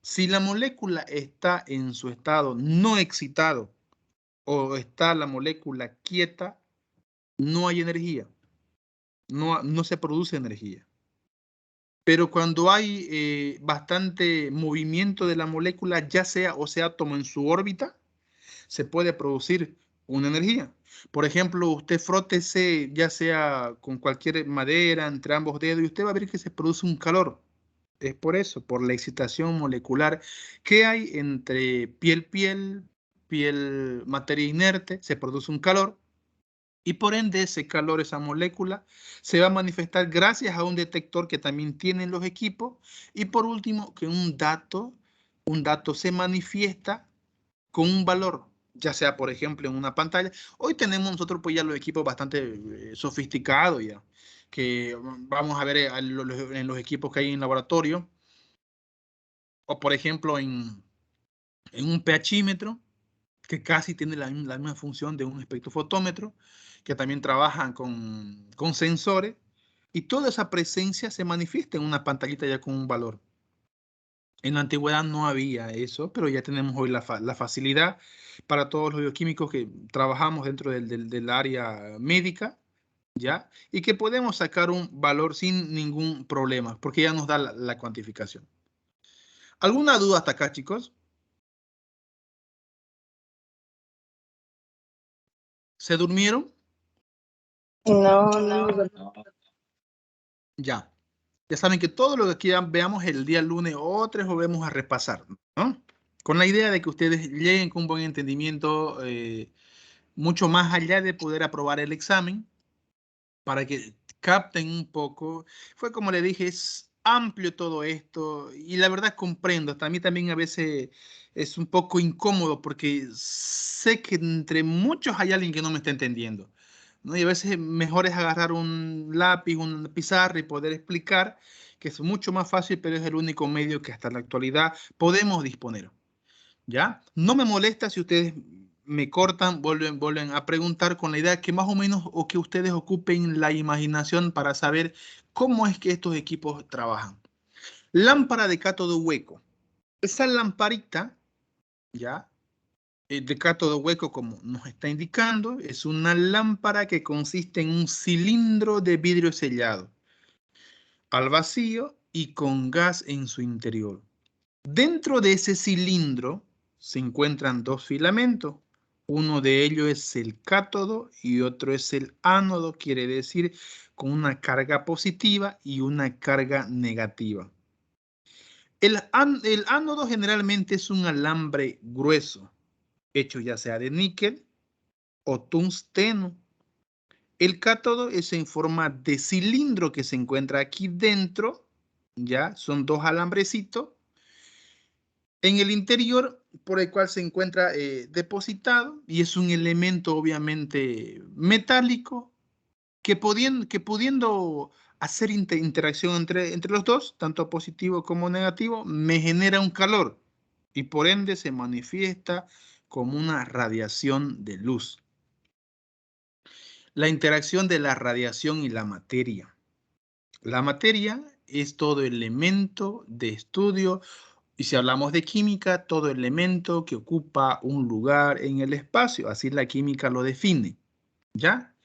Si la molécula está en su estado no excitado o está la molécula quieta, no hay energía, no se produce energía. Pero cuando hay bastante movimiento de la molécula, ya sea o sea átomo en su órbita, se puede producir una energía. Por ejemplo, usted frótese ya sea con cualquier madera entre ambos dedos y usted va a ver que se produce un calor. Es por eso, por la excitación molecular que hay entre piel, materia inerte, se produce un calor y por ende ese calor, esa molécula, se va a manifestar gracias a un detector que también tienen los equipos y por último que un dato se manifiesta con un valor, ya sea por ejemplo en una pantalla. Hoy tenemos nosotros pues ya los equipos bastante sofisticados ya, que vamos a ver en los equipos que hay en laboratorio, o por ejemplo en un pHímetro, que casi tiene la misma función de un espectrofotómetro, que también trabajan con sensores, y toda esa presencia se manifiesta en una pantallita ya con un valor. En la antigüedad no había eso, pero ya tenemos hoy la facilidad para todos los bioquímicos que trabajamos dentro del área médica, ¿ya? Y que podemos sacar un valor sin ningún problema, porque ya nos da la cuantificación. ¿Alguna duda hasta acá, chicos? ¿Se durmieron? No. Ya. Ya saben que todo lo que aquí veamos el día lunes o 3 volvemos a repasar, ¿no? Con la idea de que ustedes lleguen con un buen entendimiento, mucho más allá de poder aprobar el examen, para que capten un poco. Fue como le dije, es amplio todo esto y la verdad comprendo. Hasta a mí también a veces es un poco incómodo porque sé que entre muchos hay alguien que no me está entendiendo, ¿no? Y a veces mejor es agarrar un lápiz, una pizarra y poder explicar, que es mucho más fácil, pero es el único medio que hasta la actualidad podemos disponer. ¿Ya? No me molesta si ustedes me cortan, vuelven a preguntar con la idea que más o menos o que ustedes ocupen la imaginación para saber cómo es que estos equipos trabajan. Lámpara de cátodo hueco. Esa lamparita, ¿ya? De cátodo hueco, como nos está indicando, es una lámpara que consiste en un cilindro de vidrio sellado al vacío y con gas en su interior. Dentro de ese cilindro se encuentran dos filamentos. Uno de ellos es el cátodo y otro es el ánodo, quiere decir con una carga positiva y una carga negativa. El ánodo generalmente es un alambre grueso, hecho ya sea de níquel o tungsteno. El cátodo es en forma de cilindro que se encuentra aquí dentro, ya son dos alambrecitos en el interior por el cual se encuentra depositado y es un elemento obviamente metálico que pudiendo hacer interacción entre los dos, tanto positivo como negativo, me genera un calor y por ende se manifiesta como una radiación de luz. La interacción de la radiación y la materia. La materia es todo elemento de estudio y si hablamos de química, todo elemento que ocupa un lugar en el espacio, así la química lo define, ¿ya?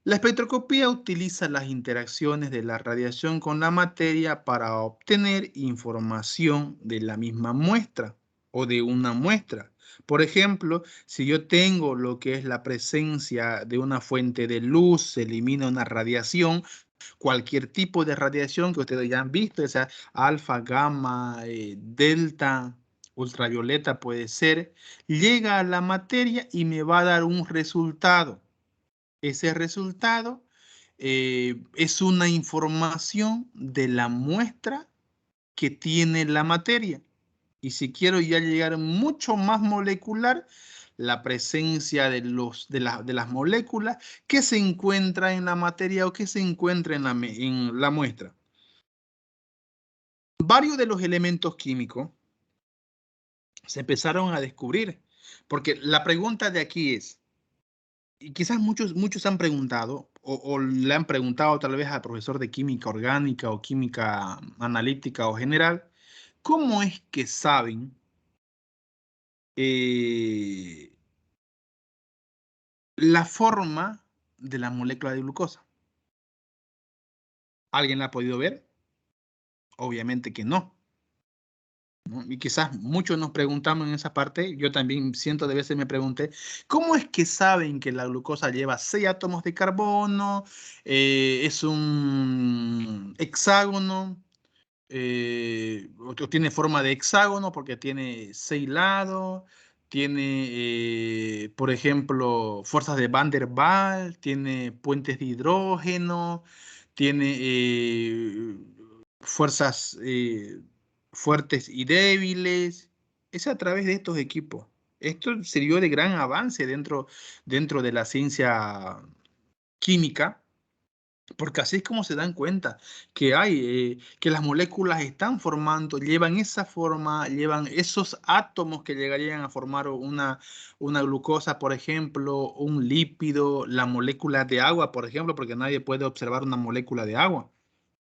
La espectroscopía utiliza las interacciones de la radiación con la materia para obtener información de la misma muestra o de una muestra. Por ejemplo, si yo tengo lo que es la presencia de una fuente de luz, se elimina una radiación, cualquier tipo de radiación que ustedes ya han visto, sea alfa, gamma, delta, ultravioleta puede ser, llega a la materia y me va a dar un resultado. Ese resultado es una información de la muestra que tiene la materia. Y si quiero ya llegar mucho más molecular, la presencia de las moléculas que se encuentra en la materia o que se encuentra en la muestra. Varios de los elementos químicos se empezaron a descubrir, porque la pregunta de aquí es, y quizás muchos han preguntado o le han preguntado tal vez al profesor de química orgánica o química analítica o general, ¿cómo es que saben la forma de la molécula de glucosa? ¿Alguien la ha podido ver? Obviamente que no. ¿No? Y quizás muchos nos preguntamos en esa parte, yo también cientos de veces me pregunté, ¿cómo es que saben que la glucosa lleva 6 átomos de carbono, es un hexágono, o tiene forma de hexágono porque tiene 6 lados, tiene, por ejemplo, fuerzas de Van der Waals, tiene puentes de hidrógeno, tiene fuerzas fuertes y débiles? Es a través de estos equipos. Esto sirvió de gran avance dentro de la ciencia química, porque así es como se dan cuenta que las moléculas están formando, llevan esa forma, llevan esos átomos que llegarían a formar una glucosa, por ejemplo, un lípido, la molécula de agua, por ejemplo, porque nadie puede observar una molécula de agua,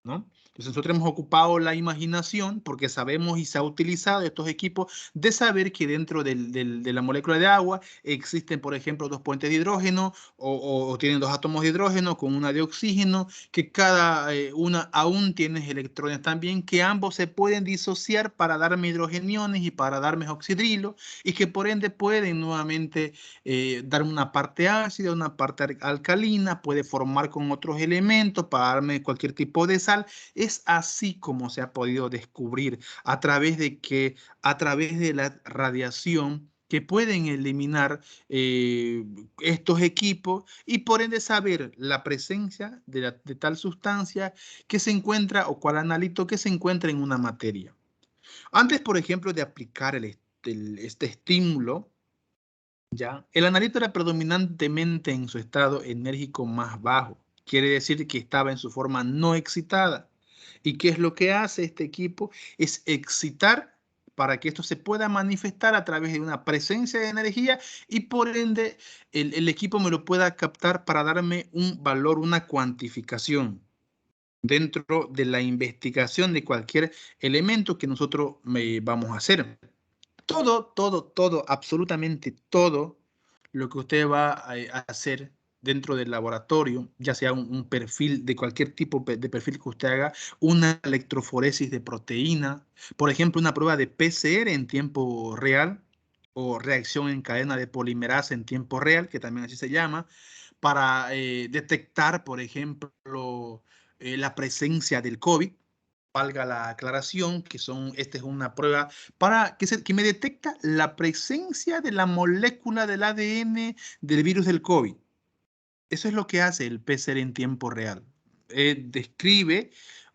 ¿no? Entonces nosotros hemos ocupado la imaginación porque sabemos y se ha utilizado estos equipos de saber que dentro de la molécula de agua existen, por ejemplo, dos puentes de hidrógeno o tienen dos átomos de hidrógeno con una de oxígeno, que cada una aún tiene electrones también, que ambos se pueden disociar para darme hidrogeniones y para darme oxidrilo y que por ende pueden nuevamente dar una parte ácida, una parte alcalina, puede formar con otros elementos para darme cualquier tipo de sal. Es así como se ha podido descubrir a través de la radiación que pueden eliminar estos equipos y por ende saber la presencia de tal sustancia que se encuentra o cual analito que se encuentra en una materia. Antes, por ejemplo, de aplicar este estímulo, ¿ya? El analito era predominantemente en su estado enérgico más bajo. Quiere decir que estaba en su forma no excitada. ¿Y qué es lo que hace este equipo? Es excitar para que esto se pueda manifestar a través de una presencia de energía y por ende el equipo me lo pueda captar para darme un valor, una cuantificación dentro de la investigación de cualquier elemento que nosotros vamos a hacer. Todo, absolutamente todo lo que usted va a hacer dentro del laboratorio, ya sea un perfil de cualquier tipo de perfil que usted haga, una electroforesis de proteína, por ejemplo, una prueba de PCR en tiempo real, o reacción en cadena de polimerasa en tiempo real, que también así se llama, para detectar, por ejemplo, la presencia del COVID. Valga la aclaración, que esta es una prueba para que me detecta la presencia de la molécula del ADN del virus del COVID. Eso es lo que hace el PCR en tiempo real. Describe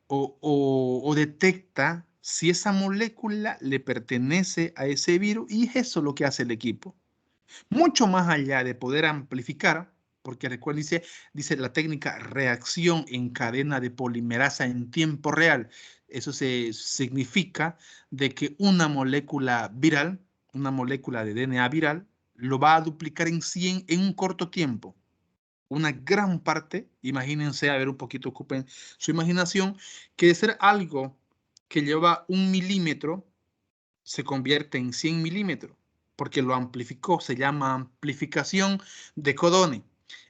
o detecta si esa molécula le pertenece a ese virus, y es eso lo que hace el equipo. Mucho más allá de poder amplificar, porque recuerden, dice la técnica reacción en cadena de polimerasa en tiempo real. Eso significa de que una molécula viral, una molécula de DNA viral, lo va a duplicar en 100 en un corto tiempo. Una gran parte, imagínense, a ver un poquito, ocupen su imaginación, que de ser algo que lleva 1 milímetro, se convierte en 100 milímetros, porque lo amplificó, se llama amplificación de codones.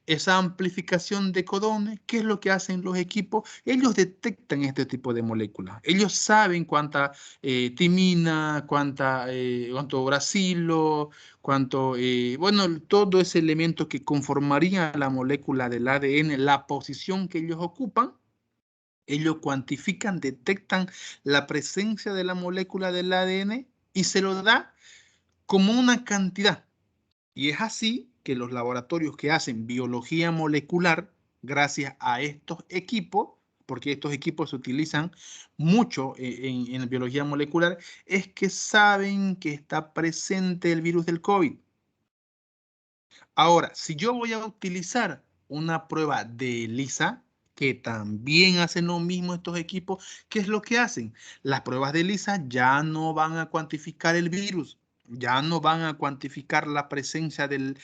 Esa amplificación de codones, ¿qué es lo que hacen los equipos? Ellos detectan este tipo de moléculas. Ellos saben cuánta timina, cuánto gracilo, bueno, todo ese elemento que conformaría la molécula del ADN, la posición que ellos ocupan. Ellos cuantifican, detectan la presencia de la molécula del ADN y se lo da como una cantidad. Y es así que los laboratorios que hacen biología molecular, gracias a estos equipos, porque estos equipos se utilizan mucho en biología molecular, es que saben que está presente el virus del COVID. Ahora, si yo voy a utilizar una prueba de ELISA, que también hacen lo mismo estos equipos, ¿qué es lo que hacen? Las pruebas de ELISA ya no van a cuantificar el virus, ya no van a cuantificar la presencia del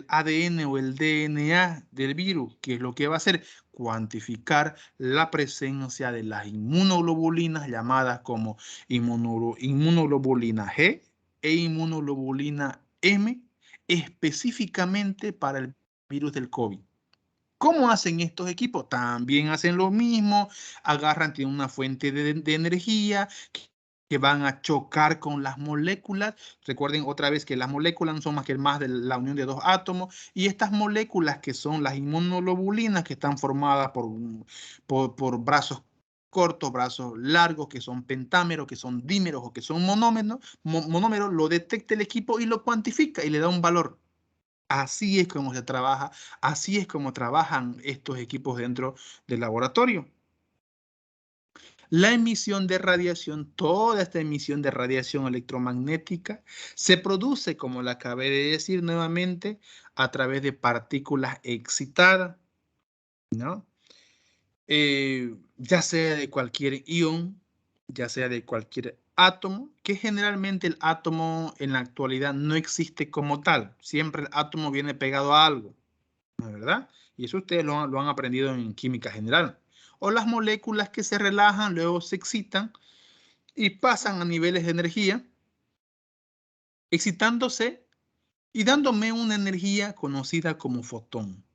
ADN o el DNA del virus, que es lo que va a hacer cuantificar la presencia de las inmunoglobulinas llamadas como inmunoglobulina G e inmunoglobulina M, específicamente para el virus del COVID. ¿Cómo hacen estos equipos? También hacen lo mismo, tienen una fuente de energía que van a chocar con las moléculas. Recuerden otra vez que las moléculas no son más que la unión de dos átomos, y estas moléculas que son las inmunoglobulinas, que están formadas por brazos cortos, brazos largos, que son pentámeros, que son dímeros o que son monómeros, lo detecta el equipo y lo cuantifica y le da un valor. Así es como se trabaja, así es como trabajan estos equipos dentro del laboratorio. La emisión de radiación, toda esta emisión de radiación electromagnética se produce, como le acabé de decir nuevamente, a través de partículas excitadas, ¿no? Ya sea de cualquier ion, ya sea de cualquier átomo, que generalmente el átomo en la actualidad no existe como tal. Siempre el átomo viene pegado a algo, ¿no es verdad? Y eso ustedes lo han aprendido en química general. O las moléculas que se relajan, luego se excitan y pasan a niveles de energía, excitándose y dándome una energía conocida como fotón.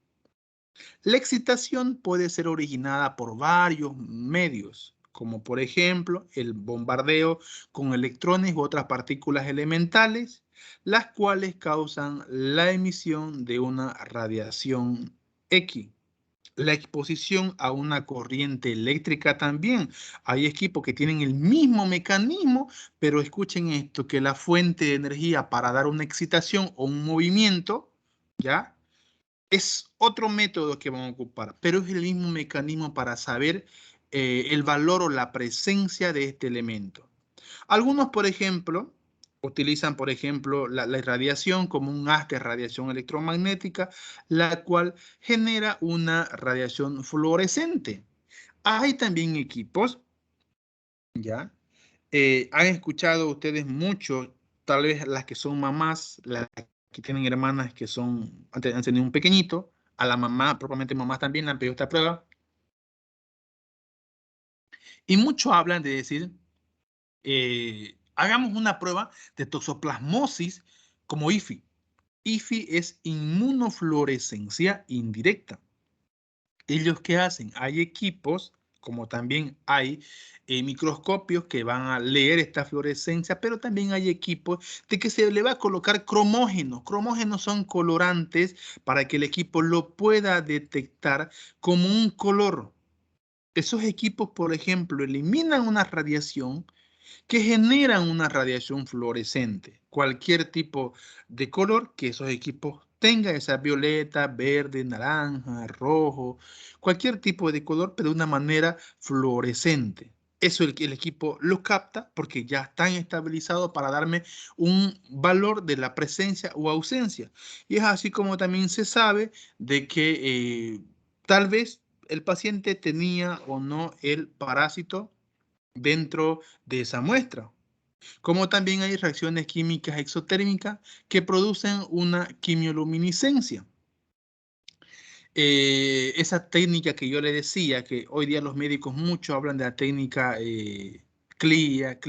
La excitación puede ser originada por varios medios, como por ejemplo el bombardeo con electrones u otras partículas elementales, las cuales causan la emisión de una radiación X. La exposición a una corriente eléctrica también. Hay equipos que tienen el mismo mecanismo, pero escuchen esto, que la fuente de energía para dar una excitación o un movimiento, ¿ya? Es otro método que van a ocupar, pero es el mismo mecanismo para saber el valor o la presencia de este elemento. Algunos, por ejemplo, utilizan, por ejemplo, la irradiación como un haz de radiación electromagnética, la cual genera una radiación fluorescente. Hay también equipos, ¿ya? Han escuchado ustedes mucho, tal vez las que son mamás, las que tienen hermanas que han tenido un pequeñito, a la mamá, propiamente mamás también le han pedido esta prueba. Y muchos hablan de decir, hagamos una prueba de toxoplasmosis como IFI. IFI es inmunofluorescencia indirecta. ¿Ellos qué hacen? Hay equipos como también hay microscopios que van a leer esta fluorescencia, pero también hay equipos de que se le va a colocar cromógenos. Cromógenos son colorantes para que el equipo lo pueda detectar como un color. Esos equipos, por ejemplo, eliminan una radiación que generan una radiación fluorescente. Cualquier tipo de color que esos equipos tengan, esa violeta, verde, naranja, rojo, cualquier tipo de color, pero de una manera fluorescente. Eso el equipo lo capta porque ya están estabilizados para darme un valor de la presencia o ausencia. Y es así como también se sabe de que tal vez el paciente tenía o no el parásito dentro de esa muestra. Como también hay reacciones químicas exotérmicas que producen una quimioluminiscencia. Esa técnica que yo le decía, que hoy día los médicos mucho hablan de la técnica CLIA.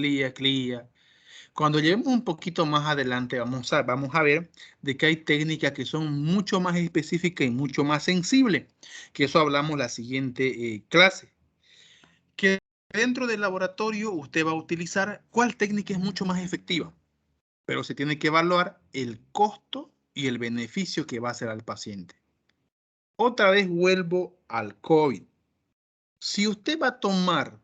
Cuando lleguemos un poquito más adelante, vamos a ver de que hay técnicas que son mucho más específicas y mucho más sensibles, que eso hablamos la siguiente clase. Que dentro del laboratorio usted va a utilizar cuál técnica es mucho más efectiva, pero se tiene que evaluar el costo y el beneficio que va a hacer al paciente. Otra vez vuelvo al COVID. Si usted va a tomar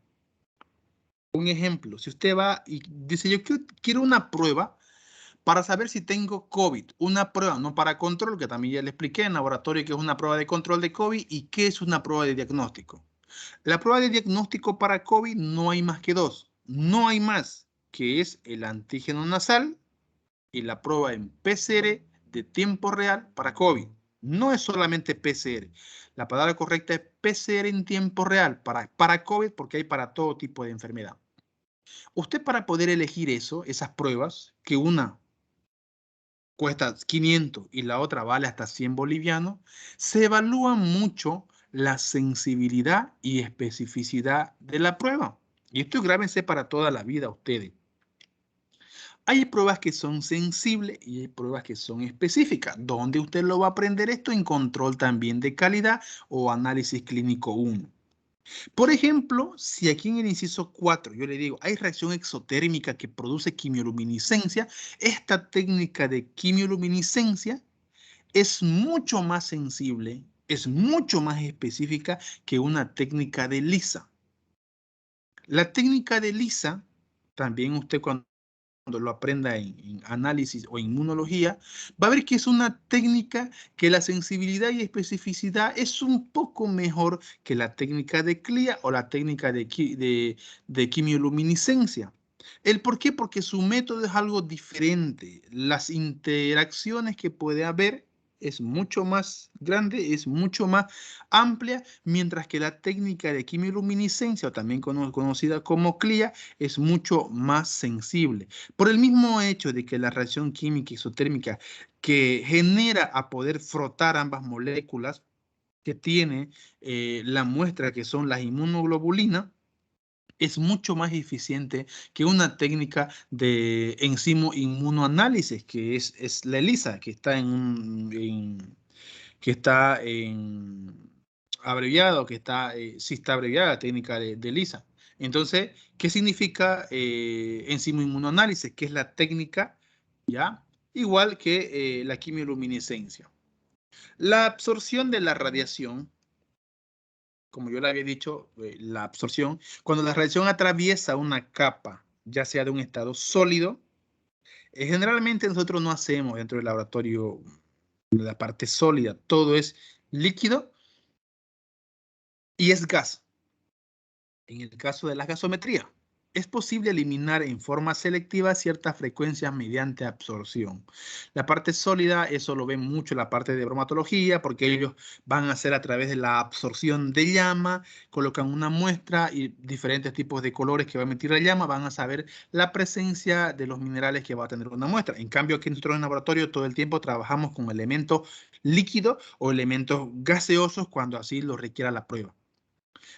un ejemplo, si usted va y dice, yo quiero una prueba para saber si tengo COVID, una prueba, no para control, que también ya le expliqué en laboratorio que es una prueba de control de COVID y qué es una prueba de diagnóstico. La prueba de diagnóstico para COVID no hay más que dos. No hay más, que es el antígeno nasal y la prueba en PCR de tiempo real para COVID. No es solamente PCR. La palabra correcta es PCR en tiempo real para COVID porque hay para todo tipo de enfermedad. Usted para poder elegir eso, esas pruebas, que una cuesta 500 y la otra vale hasta 100 bolivianos, se evalúa mucho la sensibilidad y especificidad de la prueba. Y esto grábense para toda la vida ustedes. Hay pruebas que son sensibles y hay pruebas que son específicas. ¿Dónde usted lo va a aprender esto? En control también de calidad o análisis clínico 1. Por ejemplo, si aquí en el inciso 4 yo le digo, hay reacción exotérmica que produce quimioluminiscencia, esta técnica de quimioluminiscencia es mucho más sensible, es mucho más específica que una técnica de ELISA. La técnica de ELISA, también usted cuando lo aprenda en análisis o inmunología, va a ver que es una técnica que la sensibilidad y especificidad es un poco mejor que la técnica de CLIA o la técnica de quimioluminiscencia. ¿El por qué? Porque su método es algo diferente. Las interacciones que puede haber es mucho más grande, es mucho más amplia, mientras que la técnica de quimioluminiscencia, o también conocida como CLIA, es mucho más sensible. Por el mismo hecho de que la reacción química isotérmica que genera a poder frotar ambas moléculas que tiene la muestra, que son las inmunoglobulinas, es mucho más eficiente que una técnica de enzimo inmunoanálisis, que es la ELISA, que está abreviado, sí está abreviada la técnica de ELISA. Entonces, ¿qué significa enzimo inmunoanálisis? Que es la técnica, ¿ya? Igual que la quimioluminiscencia. La absorción de la radiación, como yo le había dicho, la absorción, cuando la radiación atraviesa una capa, ya sea de un estado sólido, generalmente nosotros no hacemos dentro del laboratorio la parte sólida, todo es líquido y es gas. En el caso de la gasometría, es posible eliminar en forma selectiva ciertas frecuencias mediante absorción. La parte sólida, eso lo ven mucho la parte de bromatología, porque ellos van a hacer a través de la absorción de llama, colocan una muestra y diferentes tipos de colores que va a emitir la llama, van a saber la presencia de los minerales que va a tener una muestra. En cambio, aquí nosotros en el laboratorio todo el tiempo trabajamos con elementos líquidos o elementos gaseosos cuando así lo requiera la prueba.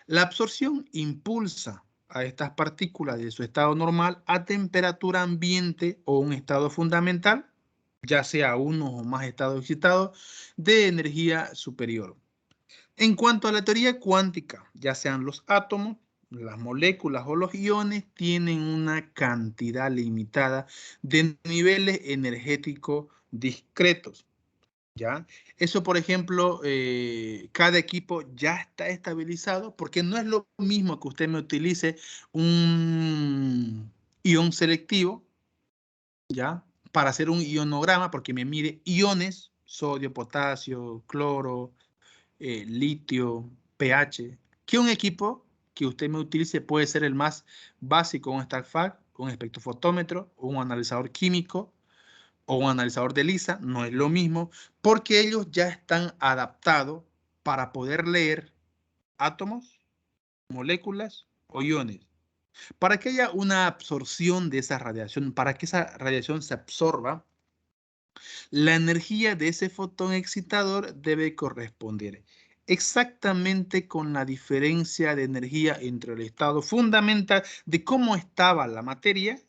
La absorción impulsa a estas partículas de su estado normal a temperatura ambiente o un estado fundamental, ya sea uno o más estados excitados, de energía superior. En cuanto a la teoría cuántica, ya sean los átomos, las moléculas o los iones, tienen una cantidad limitada de niveles energéticos discretos. ¿Ya? Eso, por ejemplo, cada equipo ya está estabilizado porque no es lo mismo que usted me utilice un ion selectivo, ¿ya? Para hacer un ionograma, porque me mide iones, sodio, potasio, cloro, litio, pH, que un equipo que usted me utilice puede ser el más básico, un StarFact, un espectrofotómetro, un analizador químico, o un analizador de LISA, no es lo mismo, porque ellos ya están adaptados para poder leer átomos, moléculas o iones. Para que haya una absorción de esa radiación, para que esa radiación se absorba, la energía de ese fotón excitador debe corresponder exactamente con la diferencia de energía entre el estado fundamental de cómo estaba la materia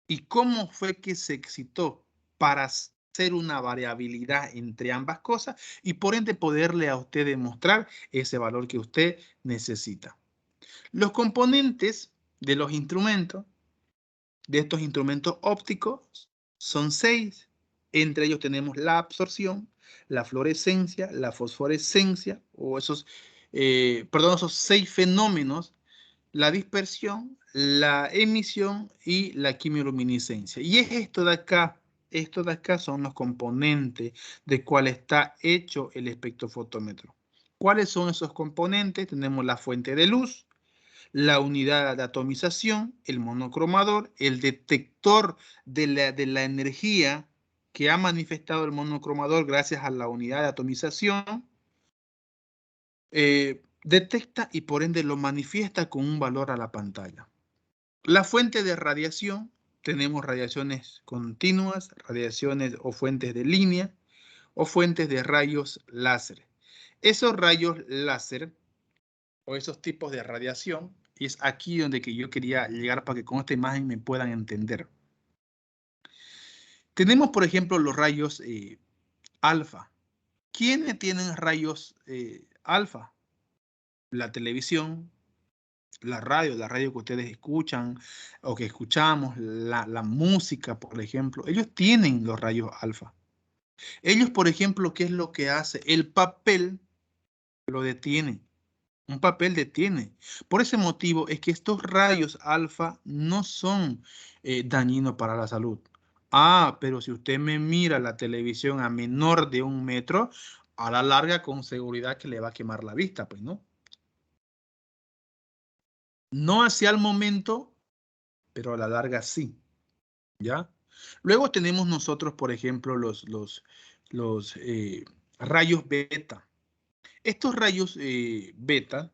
y cómo fue que se excitó para hacer una variabilidad entre ambas cosas y por ende poderle a usted demostrar ese valor que usted necesita. Los componentes de los instrumentos, de estos instrumentos ópticos, son 6. Entre ellos tenemos la absorción, la fluorescencia, la fosforescencia, o esos 6 fenómenos: la dispersión, la emisión y la quimioluminiscencia. Y es estos de acá son los componentes de cuál está hecho el espectrofotómetro. ¿Cuáles son esos componentes? Tenemos la fuente de luz, la unidad de atomización, el monocromador, el detector de la energía que ha manifestado el monocromador gracias a la unidad de atomización, detecta y por ende lo manifiesta con un valor a la pantalla. La fuente de radiación, tenemos radiaciones continuas, radiaciones o fuentes de línea o fuentes de rayos láser. Esos rayos láser o esos tipos de radiación, y es aquí donde que yo quería llegar para que con esta imagen me puedan entender. Tenemos, por ejemplo, los rayos alfa. ¿Quiénes tienen rayos alfa? La televisión, la radio que ustedes escuchan o que escuchamos, la música, por ejemplo, ellos tienen los rayos alfa. Ellos, por ejemplo, ¿qué es lo que hace? El papel lo detiene. Un papel detiene. Por ese motivo es que estos rayos alfa no son dañinos para la salud. Ah, pero si usted me mira la televisión a menor de 1 metro, a la larga con seguridad que le va a quemar la vista, pues no. No hacia el momento, pero a la larga sí, ¿ya? Luego tenemos nosotros, por ejemplo, los rayos beta. Estos rayos beta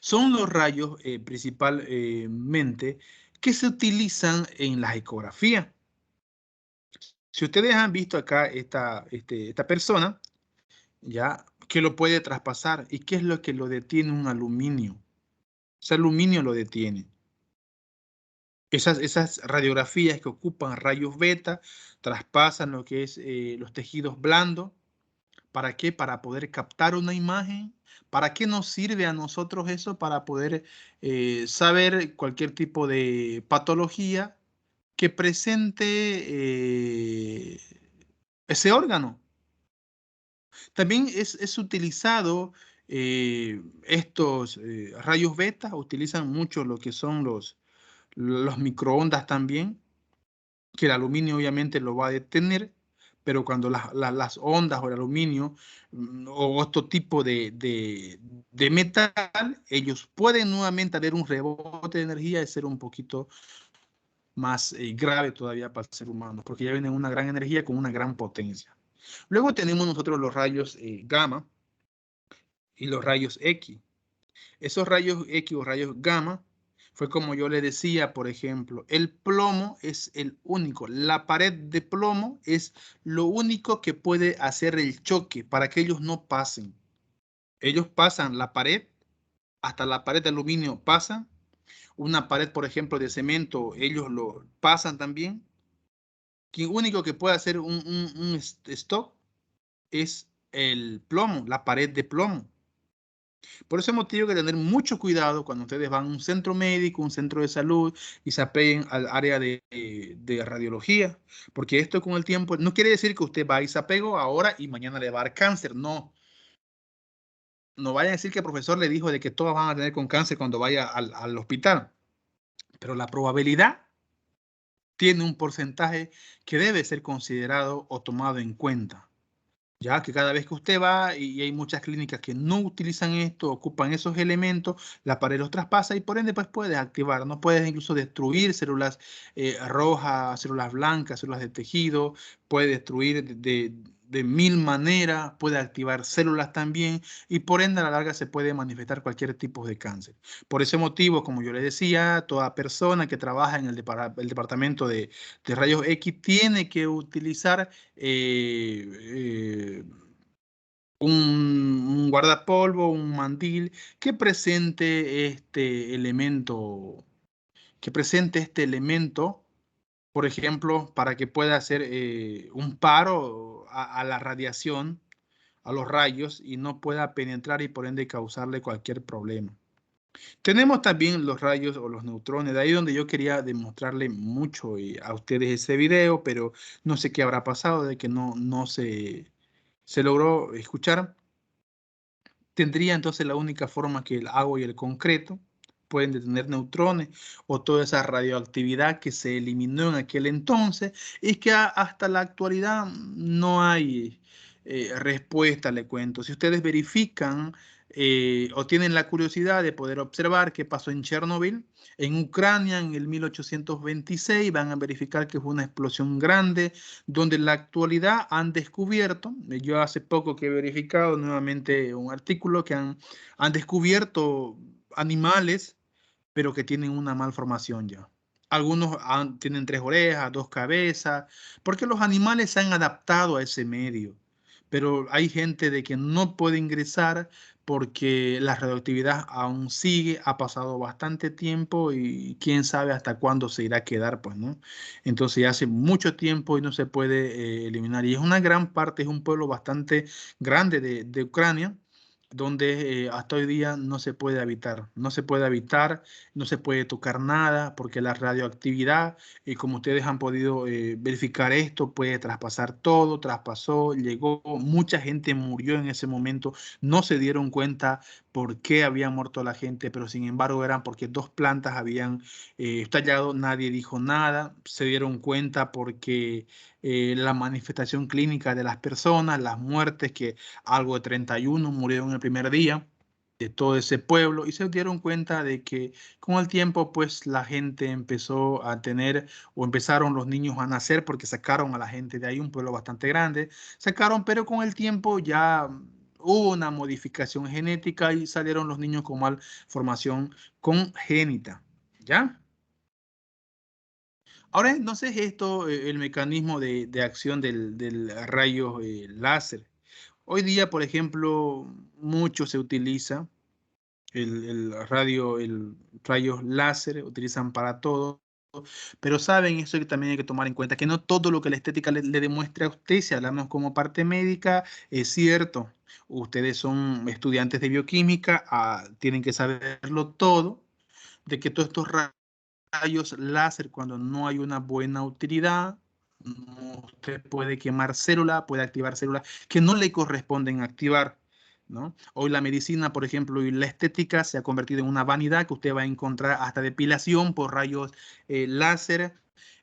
son los rayos principalmente que se utilizan en la ecografía. Si ustedes han visto acá esta persona, ya, que lo puede traspasar. ¿Y qué es lo que lo detiene? Un aluminio. Ese aluminio lo detiene. Esas radiografías que ocupan rayos beta traspasan lo que es los tejidos blandos. ¿Para qué? Para poder captar una imagen. ¿Para qué nos sirve a nosotros eso? Para poder saber cualquier tipo de patología que presente ese órgano. También es utilizado estos rayos beta, utilizan mucho lo que son los microondas también, que el aluminio obviamente lo va a detener, pero cuando las ondas o el aluminio o otro tipo de metal, ellos pueden nuevamente haber un rebote de energía y ser un poquito más grave todavía para el ser humano, porque ya viene una gran energía con una gran potencia. Luego tenemos nosotros los rayos gamma y los rayos X. Esos rayos X o rayos gamma fue como yo le decía, por ejemplo, el plomo es el único, la pared de plomo es lo único que puede hacer el choque para que ellos no pasen. Ellos pasan la pared, hasta la pared de aluminio pasan, una pared, por ejemplo, de cemento, ellos lo pasan también. Quien único que puede hacer un stop es el plomo, la pared de plomo. Por ese motivo hay que tener mucho cuidado cuando ustedes van a un centro médico, un centro de salud y se apeguen al área de radiología, porque esto con el tiempo no quiere decir que usted va y se apegó ahora y mañana le va a dar cáncer, no. No vaya a decir que el profesor le dijo de que todos van a tener con cáncer cuando vaya al hospital, pero la probabilidad tiene un porcentaje que debe ser considerado o tomado en cuenta. Ya que cada vez que usted va y hay muchas clínicas que no utilizan esto, ocupan esos elementos, la pared los traspasa y por ende pues puedes activar, no puedes incluso destruir células rojas, células blancas, células de tejido, puede destruir de mil maneras, puede activar células también y por ende a la larga se puede manifestar cualquier tipo de cáncer. Por ese motivo, como yo le decía, toda persona que trabaja en el departamento de rayos X tiene que utilizar un guardapolvo, un mandil que presente este elemento, por ejemplo, para que pueda hacer un paro a la radiación, a los rayos y no pueda penetrar y por ende causarle cualquier problema. Tenemos también los rayos o los neutrones, de ahí donde yo quería demostrarle mucho a ustedes ese video, pero no sé qué habrá pasado de que no se logró escuchar. Tendría entonces la única forma que el agua y el concreto pueden detener neutrones o toda esa radioactividad que se eliminó en aquel entonces, es que hasta la actualidad no hay respuesta, le cuento. Si ustedes verifican o tienen la curiosidad de poder observar qué pasó en Chernobyl, en Ucrania en el 1826, van a verificar que fue una explosión grande, donde en la actualidad han descubierto, yo hace poco que he verificado nuevamente un artículo que han descubierto animales, pero que tienen una malformación ya. Algunos tienen 3 orejas, 2 cabezas, porque los animales se han adaptado a ese medio. Pero hay gente de que no puede ingresar porque la radioactividad aún sigue, ha pasado bastante tiempo y quién sabe hasta cuándo se irá a quedar, pues, ¿no? Entonces ya hace mucho tiempo y no se puede eliminar. Y es una gran parte, es un pueblo bastante grande de Ucrania, donde hasta hoy día no se puede habitar, no se puede habitar, no se puede tocar nada, porque la radioactividad, como ustedes han podido verificar esto, puede traspasar todo, traspasó, llegó, mucha gente murió en ese momento, no se dieron cuenta por qué había muerto la gente, pero sin embargo eran porque 2 plantas habían estallado, nadie dijo nada, se dieron cuenta porque la manifestación clínica de las personas, las muertes, que algo de 31 murieron el primer día de todo ese pueblo y se dieron cuenta de que con el tiempo pues la gente empezó a tener o empezaron los niños a nacer porque sacaron a la gente de ahí, un pueblo bastante grande, sacaron, pero con el tiempo ya hubo una modificación genética y salieron los niños con malformación congénita, ¿ya? Ahora entonces esto, el mecanismo de acción del rayo láser. Hoy día, por ejemplo, mucho se utiliza el rayos láser, utilizan para todo, pero saben eso que también hay que tomar en cuenta, que no todo lo que la estética le demuestre a usted, si hablamos como parte médica, es cierto. Ustedes son estudiantes de bioquímica, tienen que saberlo todo, de que todos estos rayos láser, cuando no hay una buena utilidad, usted puede quemar células, puede activar células que no le corresponden activar, ¿no? Hoy la medicina, por ejemplo, y la estética se ha convertido en una vanidad que usted va a encontrar hasta depilación por rayos láser,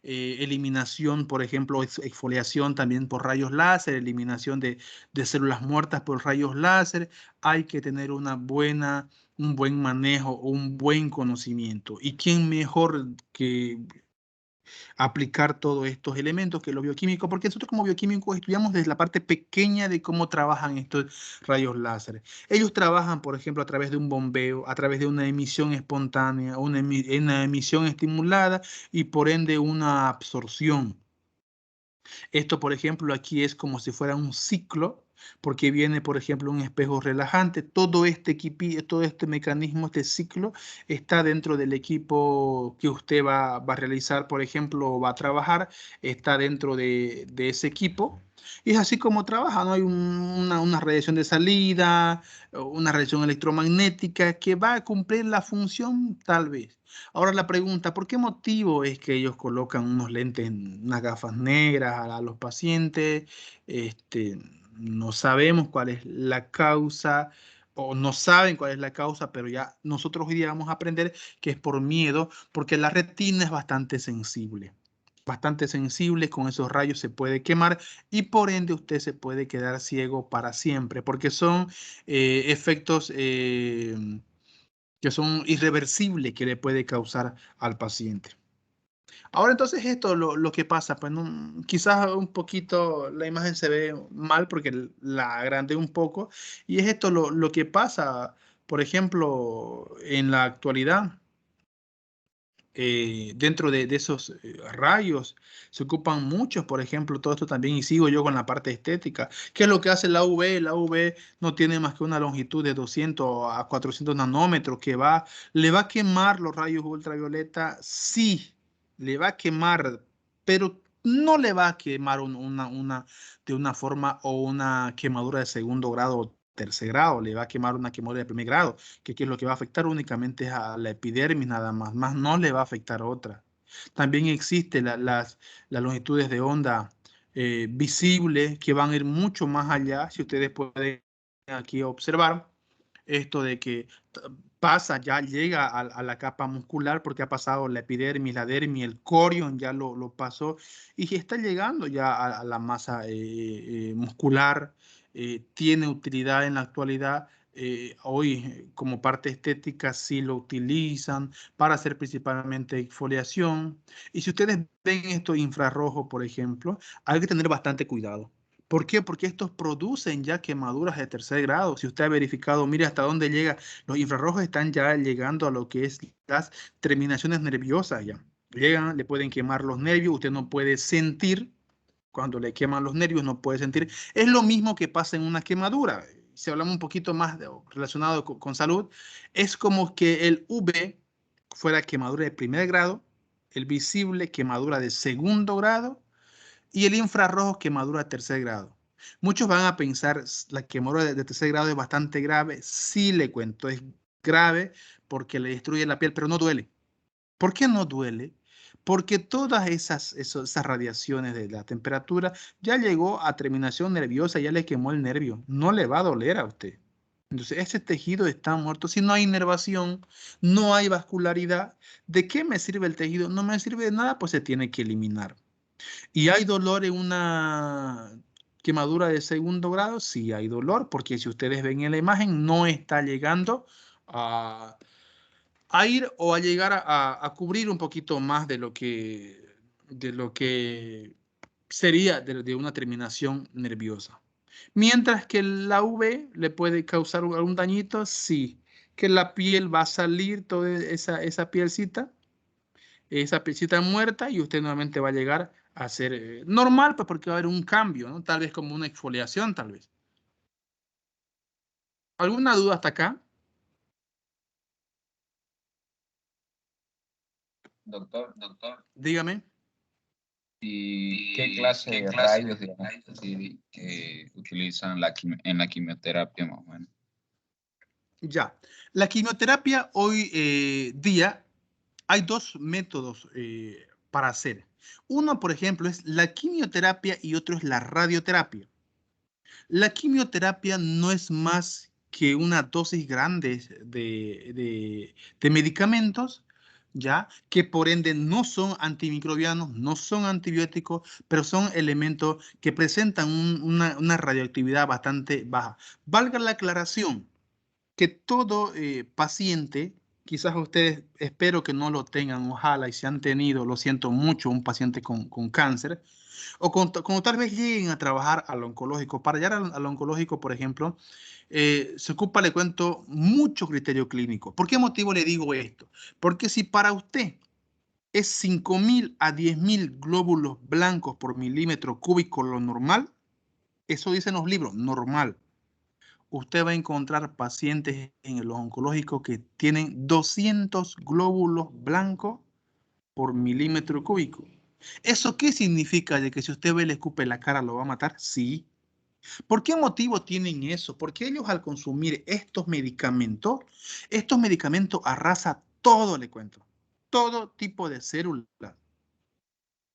eliminación, por ejemplo, exfoliación también por rayos láser, eliminación de células muertas por rayos láser. Hay que tener un buen manejo, un buen conocimiento. ¿Y quién mejor que aplicar todos estos elementos que los bioquímicos? Porque nosotros como bioquímicos estudiamos desde la parte pequeña de cómo trabajan estos rayos láser. Ellos trabajan, por ejemplo, a través de un bombeo, a través de una emisión espontánea, una emisión estimulada y por ende una absorción. Esto, por ejemplo, aquí es como si fuera un ciclo, porque viene, por ejemplo, un espejo relajante. Todo todo este mecanismo, este ciclo, está dentro del equipo que usted va a realizar, por ejemplo, o va a trabajar, está dentro de ese equipo. Y es así como trabaja, ¿no? Hay una radiación de salida, una radiación electromagnética que va a cumplir la función tal vez. Ahora la pregunta, ¿por qué motivo es que ellos colocan unos lentes, unas gafas negras a los pacientes? No sabemos cuál es la causa o no saben cuál es la causa, pero ya nosotros hoy día vamos a aprender que es por miedo, porque la retina es bastante sensible, con esos rayos se puede quemar y por ende usted se puede quedar ciego para siempre, porque son efectos que son irreversibles que le puede causar al paciente. Ahora entonces esto lo que pasa, pues quizás un poquito la imagen se ve mal porque la agrandé un poco y es esto lo que pasa, por ejemplo, en la actualidad. Dentro de esos rayos se ocupan muchos, por ejemplo, todo esto también, y sigo yo con la parte estética. ¿Qué es lo que hace la UV? La UV no tiene más que una longitud de 200 a 400 nanómetros le va a quemar los rayos ultravioleta, sí, le va a quemar, pero no le va a quemar de una forma o una quemadura de segundo grado o tercer grado, le va a quemar una quemadura de primer grado que es lo que va a afectar únicamente a la epidermis nada más, más no le va a afectar a otra. También existen las longitudes de onda visibles que van a ir mucho más allá, si ustedes pueden aquí observar esto de que pasa, ya llega a la capa muscular porque ha pasado la epidermis, la dermis, el corion ya lo pasó y está llegando ya a la masa muscular, tiene utilidad en la actualidad. Hoy como parte estética sí lo utilizan para hacer principalmente exfoliación. Y si ustedes ven esto infrarrojo, por ejemplo, hay que tener bastante cuidado. ¿Por qué? Porque estos producen ya quemaduras de tercer grado. Si usted ha verificado, mire hasta dónde llega. Los infrarrojos están ya llegando a lo que es las terminaciones nerviosas ya. Llegan, le pueden quemar los nervios, usted no puede sentir. Cuando le queman los nervios no puede sentir. Es lo mismo que pasa en una quemadura. Si hablamos un poquito más relacionado con salud, es como que el UV fuera quemadura de primer grado, el visible quemadura de segundo grado y el infrarrojo quemadura de tercer grado. Muchos van a pensar, la quemadura de tercer grado es bastante grave. Sí, le cuento, es grave porque le destruye la piel, pero no duele. ¿Por qué no duele? Porque todas esas radiaciones de la temperatura ya llegó a terminación nerviosa, ya le quemó el nervio. No le va a doler a usted. Entonces, ese tejido está muerto. Si no hay inervación, no hay vascularidad, ¿de qué me sirve el tejido? No me sirve de nada, pues se tiene que eliminar. ¿Y hay dolor en una quemadura de segundo grado? Sí, hay dolor, porque si ustedes ven en la imagen, no está llegando a, a ir o a llegar a cubrir un poquito más de lo que sería de una terminación nerviosa. Mientras que la UV le puede causar algún dañito, sí, que la piel va a salir toda esa pielcita, esa piecita muerta y usted nuevamente va a llegar a ser normal, pues porque va a haber un cambio, ¿no? Tal vez como una exfoliación, tal vez. ¿Alguna duda hasta acá? Doctor, Dígame. ¿y qué clase de rayos, digamos, así, utilizan en la quimioterapia más o menos? Ya. La quimioterapia hoy día hay dos métodos para hacer. Uno, por ejemplo, es la quimioterapia y otro es la radioterapia. La quimioterapia no es más que una dosis grande de medicamentos, ¿ya? Que por ende no son antimicrobianos, no son antibióticos, pero son elementos que presentan una radioactividad bastante baja. Valga la aclaración que todo paciente, quizás ustedes espero que no lo tengan, ojalá y si han tenido, lo siento mucho, un paciente con cáncer, o como tal vez lleguen a trabajar al oncológico. Para llegar al oncológico, por ejemplo, se ocupa, le cuento, mucho criterio clínico. ¿Por qué motivo le digo esto? Porque si para usted es 5.000 a 10.000 glóbulos blancos por milímetro cúbico lo normal, eso dicen los libros, normal. Usted va a encontrar pacientes en los oncológicos que tienen 200 glóbulos blancos por milímetro cúbico. ¿Eso qué significa? ¿De que si usted ve y le escupe en la cara lo va a matar? Sí. ¿Por qué motivo tienen eso? Porque ellos al consumir estos medicamentos arrasa todo, le cuento. Todo tipo de célula.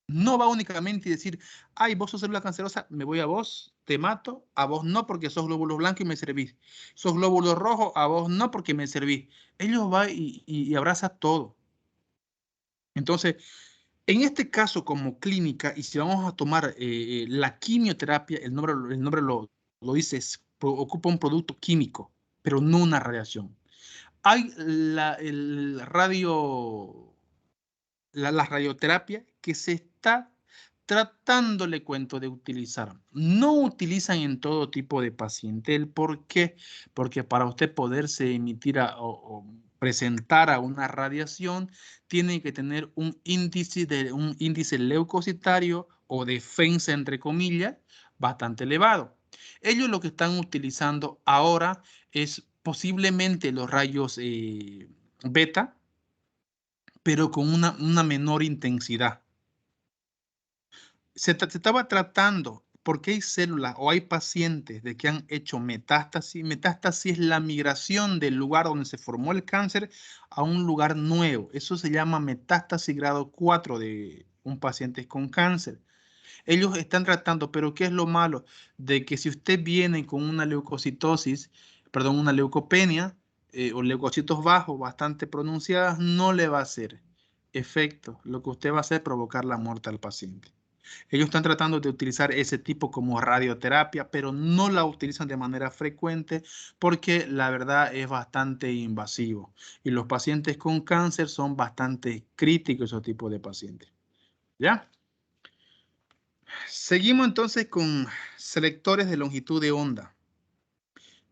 No va únicamente a decir, ay, vos sos célula cancerosa, me voy a vos, te mato, a vos no porque sos glóbulos blancos y me servís. Sos glóbulos rojos, a vos no porque me servís. Ellos va y abraza todo. Entonces, en este caso como clínica, y si vamos a tomar la quimioterapia, el nombre lo dice, ocupa un producto químico, pero no una radiación. Hay la radioterapia que se está tratando, le cuento, de utilizar. No utilizan en todo tipo de paciente. ¿El por qué? Porque para usted poderse emitir o presentar a una radiación, tiene que tener un índice leucocitario o defensa, entre comillas, bastante elevado. Ellos lo que están utilizando ahora es posiblemente los rayos beta, pero con una menor intensidad. Se estaba tratando, porque hay células o hay pacientes de que han hecho metástasis. Metástasis es la migración del lugar donde se formó el cáncer a un lugar nuevo. Eso se llama metástasis grado 4 de un paciente con cáncer. Ellos están tratando, pero ¿qué es lo malo? De que si usted viene con una leucocitosis, perdón, una leucopenia o leucocitos bajos bastante pronunciadas, no le va a hacer efecto. Lo que usted va a hacer es provocar la muerte al paciente. Ellos están tratando de utilizar ese tipo como radioterapia, pero no la utilizan de manera frecuente porque la verdad es bastante invasivo. Y los pacientes con cáncer son bastante críticos, esos tipos de pacientes. ¿Ya? Seguimos entonces con selectores de longitud de onda.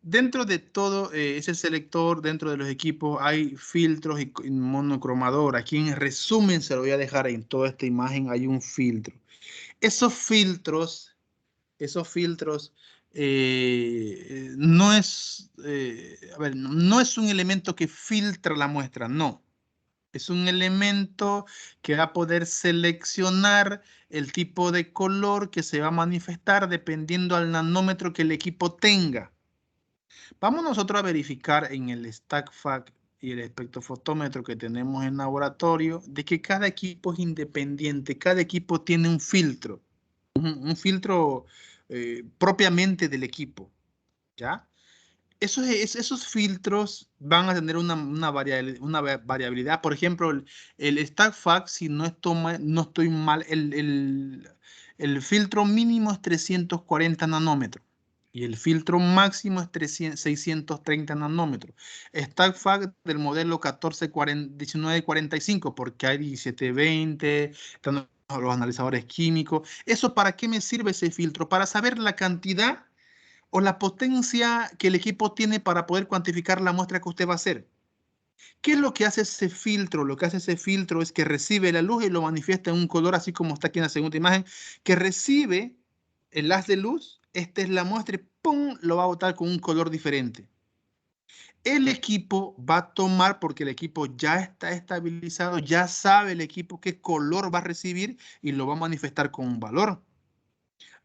Dentro de todo ese selector, dentro de los equipos, hay filtros y monocromador. Aquí en resumen se lo voy a dejar en toda esta imagen, hay un filtro. Esos filtros no es, no es un elemento que filtra la muestra, no. Es un elemento que va a poder seleccionar el tipo de color que se va a manifestar dependiendo al nanómetro que el equipo tenga. Vamos nosotros a verificar en el StackFact y el espectrofotómetro que tenemos en laboratorio de que cada equipo es independiente, cada equipo tiene un filtro, un filtro propiamente del equipo, ¿ya? Esos filtros van a tener una variabilidad. Por ejemplo, el StackFact, si no estoy mal, el filtro mínimo es 340 nanómetros y el filtro máximo es 630 nanómetros. StackFact del modelo 1945, porque hay 1720, están los analizadores químicos. ¿Eso para qué me sirve ese filtro? Para saber la cantidad o la potencia que el equipo tiene para poder cuantificar la muestra que usted va a hacer. ¿Qué es lo que hace ese filtro? Lo que hace ese filtro es que recibe la luz y lo manifiesta en un color, así como está aquí en la segunda imagen, que recibe el haz de luz, esta es la muestra y ¡pum!, lo va a botar con un color diferente. El equipo va a tomar, porque el equipo ya está estabilizado, ya sabe el equipo qué color va a recibir y lo va a manifestar con un valor.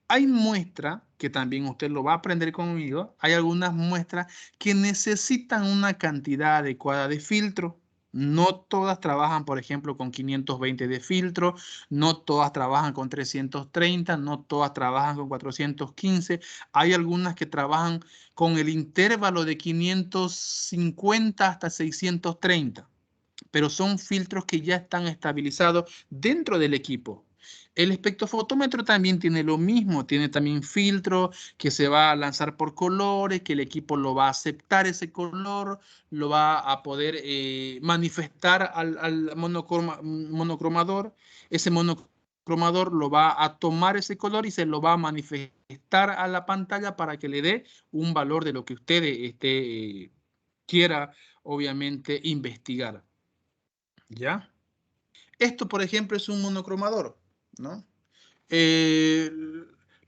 Hay muestras, que también usted lo va a aprender conmigo, hay algunas muestras que necesitan una cantidad adecuada de filtro. No todas trabajan, por ejemplo, con 520 de filtro, no todas trabajan con 330, no todas trabajan con 415. Hay algunas que trabajan con el intervalo de 550 hasta 630, pero son filtros que ya están estabilizados dentro del equipo. El espectrofotómetro también tiene lo mismo, tiene también filtro que se va a lanzar por colores, que el equipo lo va a aceptar ese color, lo va a poder manifestar al monocromador. Ese monocromador lo va a tomar ese color y se lo va a manifestar a la pantalla para que le dé un valor de lo que usted quiera, obviamente, investigar. ¿Ya? Esto, por ejemplo, es un monocromador, ¿no? Eh,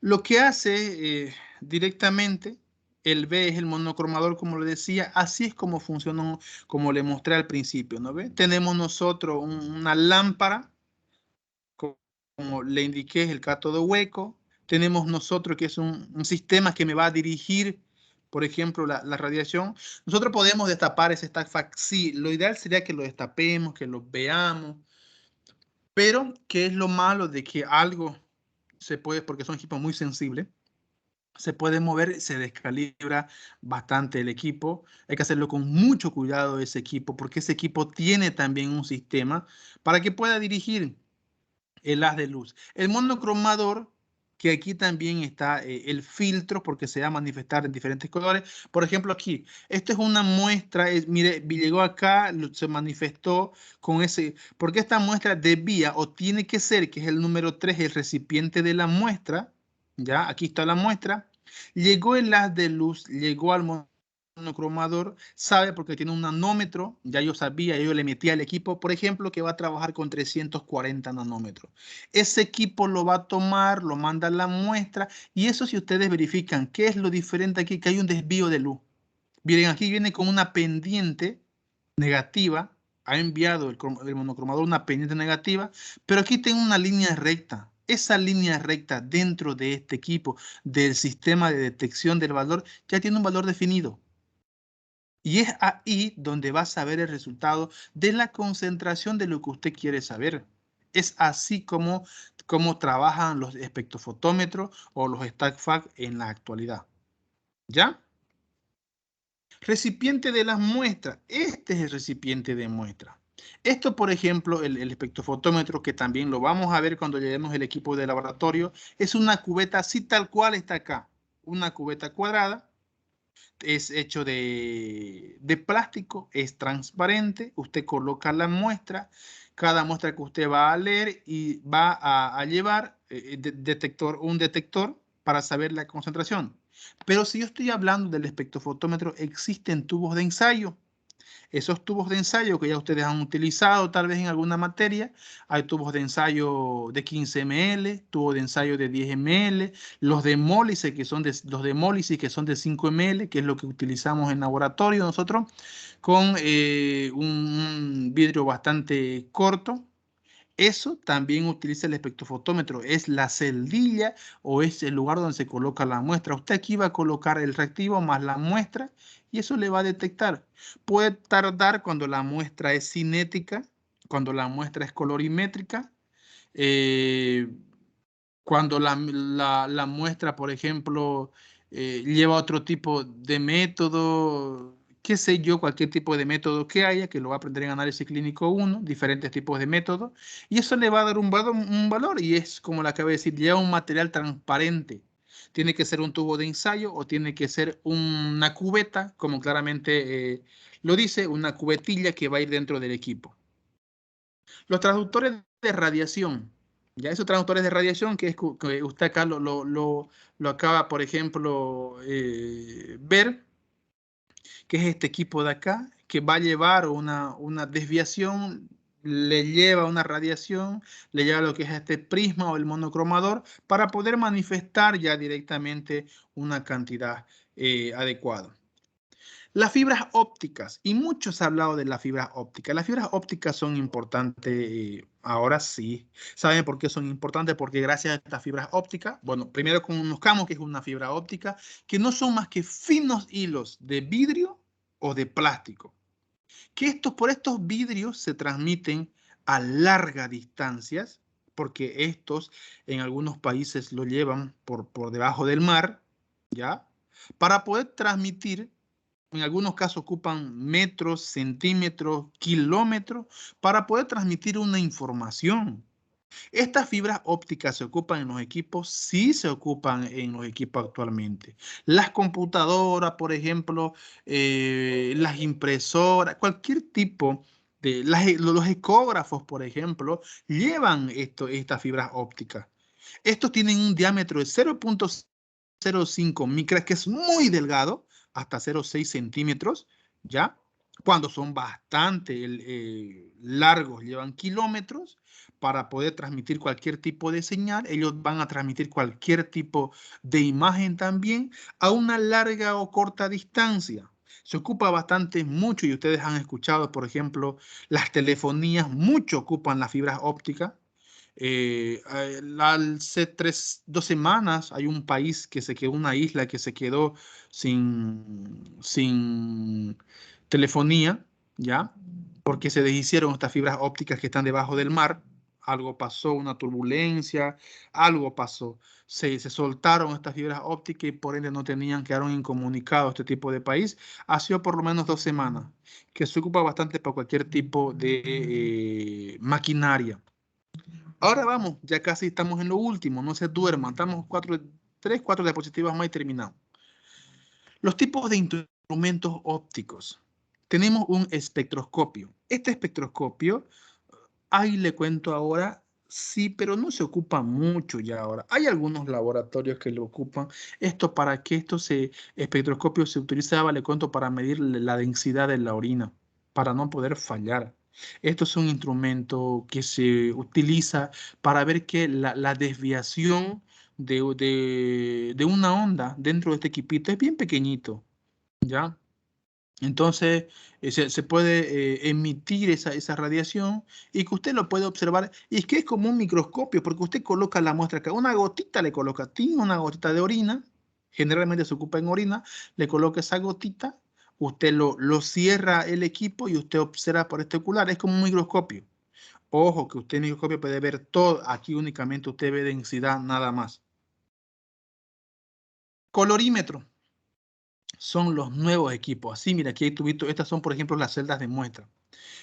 lo que hace directamente, el B es el monocromador, como le decía, así es como funciona, como le mostré al principio, ¿no ve? Tenemos nosotros una lámpara como le indiqué, es el cátodo hueco. Tenemos nosotros que es un sistema que me va a dirigir, por ejemplo, la radiación. Nosotros podemos destapar ese stack fact. Sí, lo ideal sería que lo destapemos, que lo veamos. Pero, ¿qué es lo malo de que algo se puede, porque son equipos muy sensibles, se puede mover, se descalibra bastante el equipo? Hay que hacerlo con mucho cuidado ese equipo, porque ese equipo tiene también un sistema para que pueda dirigir el haz de luz. El monocromador, que aquí también está el filtro, porque se va a manifestar en diferentes colores. Por ejemplo, aquí, esto es una muestra, mire, llegó acá, se manifestó con ese, porque esta muestra debía o tiene que ser, que es el número 3, el recipiente de la muestra, ya, aquí está la muestra, llegó el haz de luz, llegó al monocromador, sabe porque tiene un nanómetro, ya yo sabía, yo le metí al equipo, por ejemplo, que va a trabajar con 340 nanómetros. Ese equipo lo va a tomar, lo manda a la muestra, y eso si ustedes verifican, ¿qué es lo diferente aquí? Que hay un desvío de luz. Miren, aquí viene con una pendiente negativa, ha enviado el monocromador una pendiente negativa, pero aquí tengo una línea recta. Esa línea recta dentro de este equipo, del sistema de detección del valor, ya tiene un valor definido. Y es ahí donde vas a ver el resultado de la concentración de lo que usted quiere saber. Es así como trabajan los espectrofotómetros o los StackFact en la actualidad. ¿Ya? Recipiente de las muestras. Este es el recipiente de muestra. Esto, por ejemplo, el espectrofotómetro, que también lo vamos a ver cuando llevemos el equipo de laboratorio, es una cubeta así tal cual está acá. Una cubeta cuadrada. Es hecho de plástico, es transparente, usted coloca la muestra, cada muestra que usted va a leer y va a llevar un detector para saber la concentración. Pero si yo estoy hablando del espectrofotómetro, existen tubos de ensayo. Esos tubos de ensayo que ya ustedes han utilizado tal vez en alguna materia, hay tubos de ensayo de 15 ml, tubos de ensayo de 10 ml, los de hemólisis que son de 5 ml, que es lo que utilizamos en laboratorio nosotros, con un vidrio bastante corto. Eso también utiliza el espectrofotómetro, es la celdilla o es el lugar donde se coloca la muestra. Usted aquí va a colocar el reactivo más la muestra y eso le va a detectar. Puede tardar cuando la muestra es cinética, cuando la muestra es colorimétrica, eh, cuando la muestra, por ejemplo, lleva otro tipo de método, qué sé yo, cualquier tipo de método que haya, que lo va a aprender en análisis clínico 1, diferentes tipos de métodos, y eso le va a dar un valor, y es como le acabo de decir, lleva un material transparente. Tiene que ser un tubo de ensayo o tiene que ser una cubeta, como claramente lo dice, una cubetilla que va a ir dentro del equipo. Los traductores de radiación. Ya esos traductores de radiación que usted acá lo acaba, por ejemplo, ver, que es este equipo de acá, que va a llevar una desviación, le lleva una radiación, le lleva lo que es este prisma o el monocromador para poder manifestar ya directamente una cantidad adecuada. Las fibras ópticas, y muchos han hablado de las fibras ópticas. Las fibras ópticas son importantes, ahora sí. ¿Saben por qué son importantes? Porque gracias a estas fibras ópticas, bueno, primero conozcamos que es una fibra óptica, que no son más que finos hilos de vidrio o de plástico. Que por estos vidrios se transmiten a largas distancias, porque estos en algunos países lo llevan por debajo del mar, ¿ya? Para poder transmitir, en algunos casos ocupan metros, centímetros, kilómetros, para poder transmitir una información. Estas fibras ópticas se ocupan en los equipos, sí se ocupan en los equipos actualmente. Las computadoras, por ejemplo, las impresoras, cualquier tipo de, los ecógrafos, por ejemplo, llevan estas fibras ópticas. Estos tienen un diámetro de 0.05 micras, que es muy delgado, hasta 0.6 centímetros, ¿ya? Cuando son bastante largos, llevan kilómetros para poder transmitir cualquier tipo de señal. Ellos van a transmitir cualquier tipo de imagen también a una larga o corta distancia. Se ocupa bastante mucho y ustedes han escuchado, por ejemplo, las telefonías, mucho ocupan las fibras ópticas. Hace 2 semanas hay un país que se quedó, una isla que se quedó sin telefonía, ¿ya? Porque se deshicieron estas fibras ópticas que están debajo del mar. Algo pasó, una turbulencia, algo pasó. Se soltaron estas fibras ópticas y por ende no tenían, quedaron incomunicados este tipo de país. Ha sido por lo menos 2 semanas, que se ocupa bastante para cualquier tipo de maquinaria. Ahora vamos, ya casi estamos en lo último, no se duerman, estamos 3, 4 diapositivas más y terminamos. Los tipos de instrumentos ópticos. Tenemos un espectroscopio. Este espectroscopio, ahí le cuento ahora, sí, pero no se ocupa mucho ya ahora. Hay algunos laboratorios que lo ocupan. Esto para que espectroscopio se utilizaba, le cuento, para medir la densidad de la orina, para no poder fallar. Esto es un instrumento que se utiliza para ver que la desviación de una onda dentro de este equipito es bien pequeñito, ¿ya? Entonces, se puede emitir esa radiación y que usted lo puede observar. Y es que es como un microscopio, porque usted coloca la muestra acá. Una gotita le coloca, tiene una gotita de orina, generalmente se ocupa en orina, le coloca esa gotita, usted lo cierra el equipo y usted observa por este ocular. Es como un microscopio. Ojo, que usted en el microscopio puede ver todo. Aquí únicamente usted ve densidad, nada más. Colorímetro. Son los nuevos equipos. Así, mira, aquí hay tubitos. Estas son, por ejemplo, las celdas de muestra.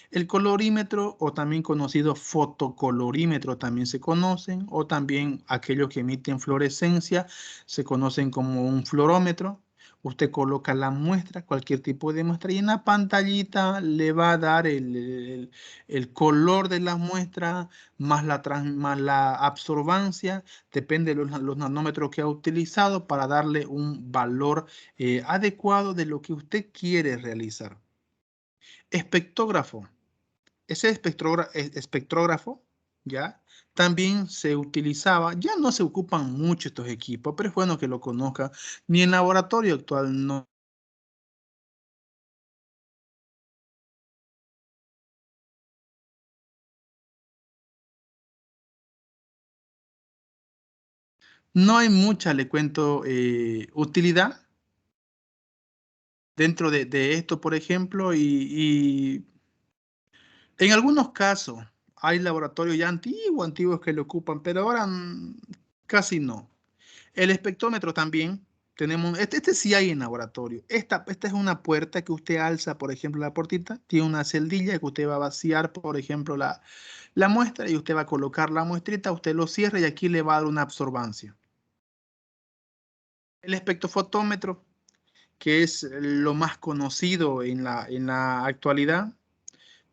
El colorímetro, o también conocido fotocolorímetro, también se conocen, o también aquellos que emiten fluorescencia, se conocen como un fluorómetro. Usted coloca la muestra, cualquier tipo de muestra, y en la pantallita le va a dar el color de la muestra, más la absorbancia, depende de los nanómetros que ha utilizado para darle un valor adecuado de lo que usted quiere realizar. Espectógrafo. Ese espectrógrafo, ¿ya? También se utilizaba, ya no se ocupan mucho estos equipos, pero es bueno que lo conozcan. Ni en laboratorio actual no. No hay mucha, le cuento, utilidad dentro de esto, por ejemplo, y en algunos casos hay laboratorios ya antiguos que lo ocupan, pero ahora casi no. El espectrómetro también. Tenemos, este sí hay en laboratorio. Esta es una puerta que usted alza, por ejemplo, la puertita. Tiene una celdilla que usted va a vaciar, por ejemplo, la muestra y usted va a colocar la muestrita, usted lo cierra y aquí le va a dar una absorbancia. El espectrofotómetro, que es lo más conocido en la actualidad.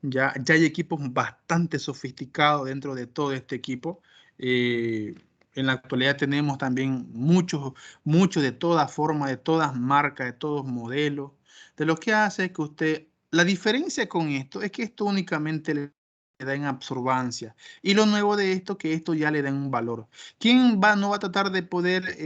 Ya hay equipos bastante sofisticados dentro de todo este equipo. Eh, en la actualidad tenemos también muchos de todas formas, de todas marcas, de todos modelos. De lo que hace que usted, la diferencia con esto es que esto únicamente le da en absorbancia. Y lo nuevo de esto, que esto ya le da un valor. ¿Quién no va a tratar de poder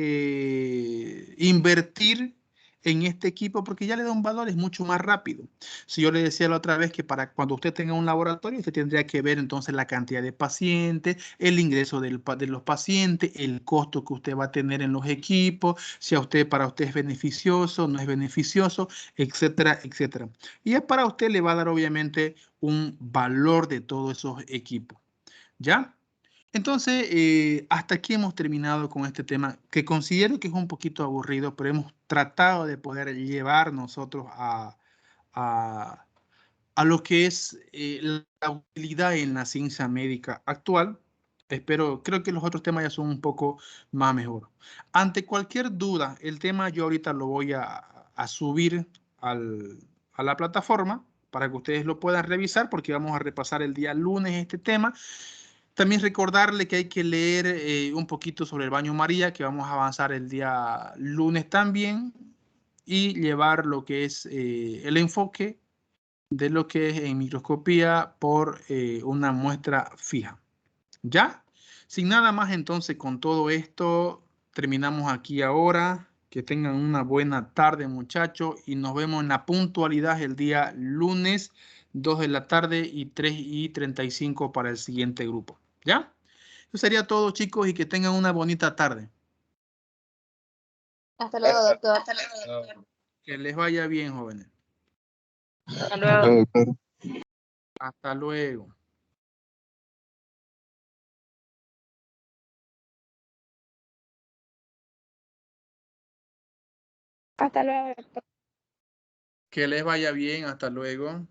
invertir en este equipo? Porque ya le da un valor, es mucho más rápido. Si yo le decía la otra vez que para cuando usted tenga un laboratorio, usted tendría que ver entonces la cantidad de pacientes, el ingreso de los pacientes, el costo que usted va a tener en los equipos, si para usted es beneficioso, no es beneficioso, etcétera, etcétera. Y para usted le va a dar obviamente un valor de todos esos equipos. ¿Ya? Entonces, hasta aquí hemos terminado con este tema que considero que es un poquito aburrido, pero hemos tratado de poder llevar nosotros a, a lo que es la utilidad en la ciencia médica actual. Creo que los otros temas ya son un poco más mejor. Ante cualquier duda, el tema yo ahorita lo voy a subir a la plataforma para que ustedes lo puedan revisar, porque vamos a repasar el día lunes este tema. También recordarle que hay que leer un poquito sobre el baño María, que vamos a avanzar el día lunes también, y llevar lo que es el enfoque de lo que es en microscopía por una muestra fija. ¿Ya? Sin nada más, entonces, con todo esto, terminamos aquí ahora. Que tengan una buena tarde, muchachos, y nos vemos en la puntualidad el día lunes, 2 de la tarde y 3:35 para el siguiente grupo. ¿Ya? Eso sería todo, chicos, y que tengan una bonita tarde. Hasta luego, doctor. Que les vaya bien, jóvenes. Hasta luego. Hasta luego. Hasta luego, doctor. Que les vaya bien. Hasta luego.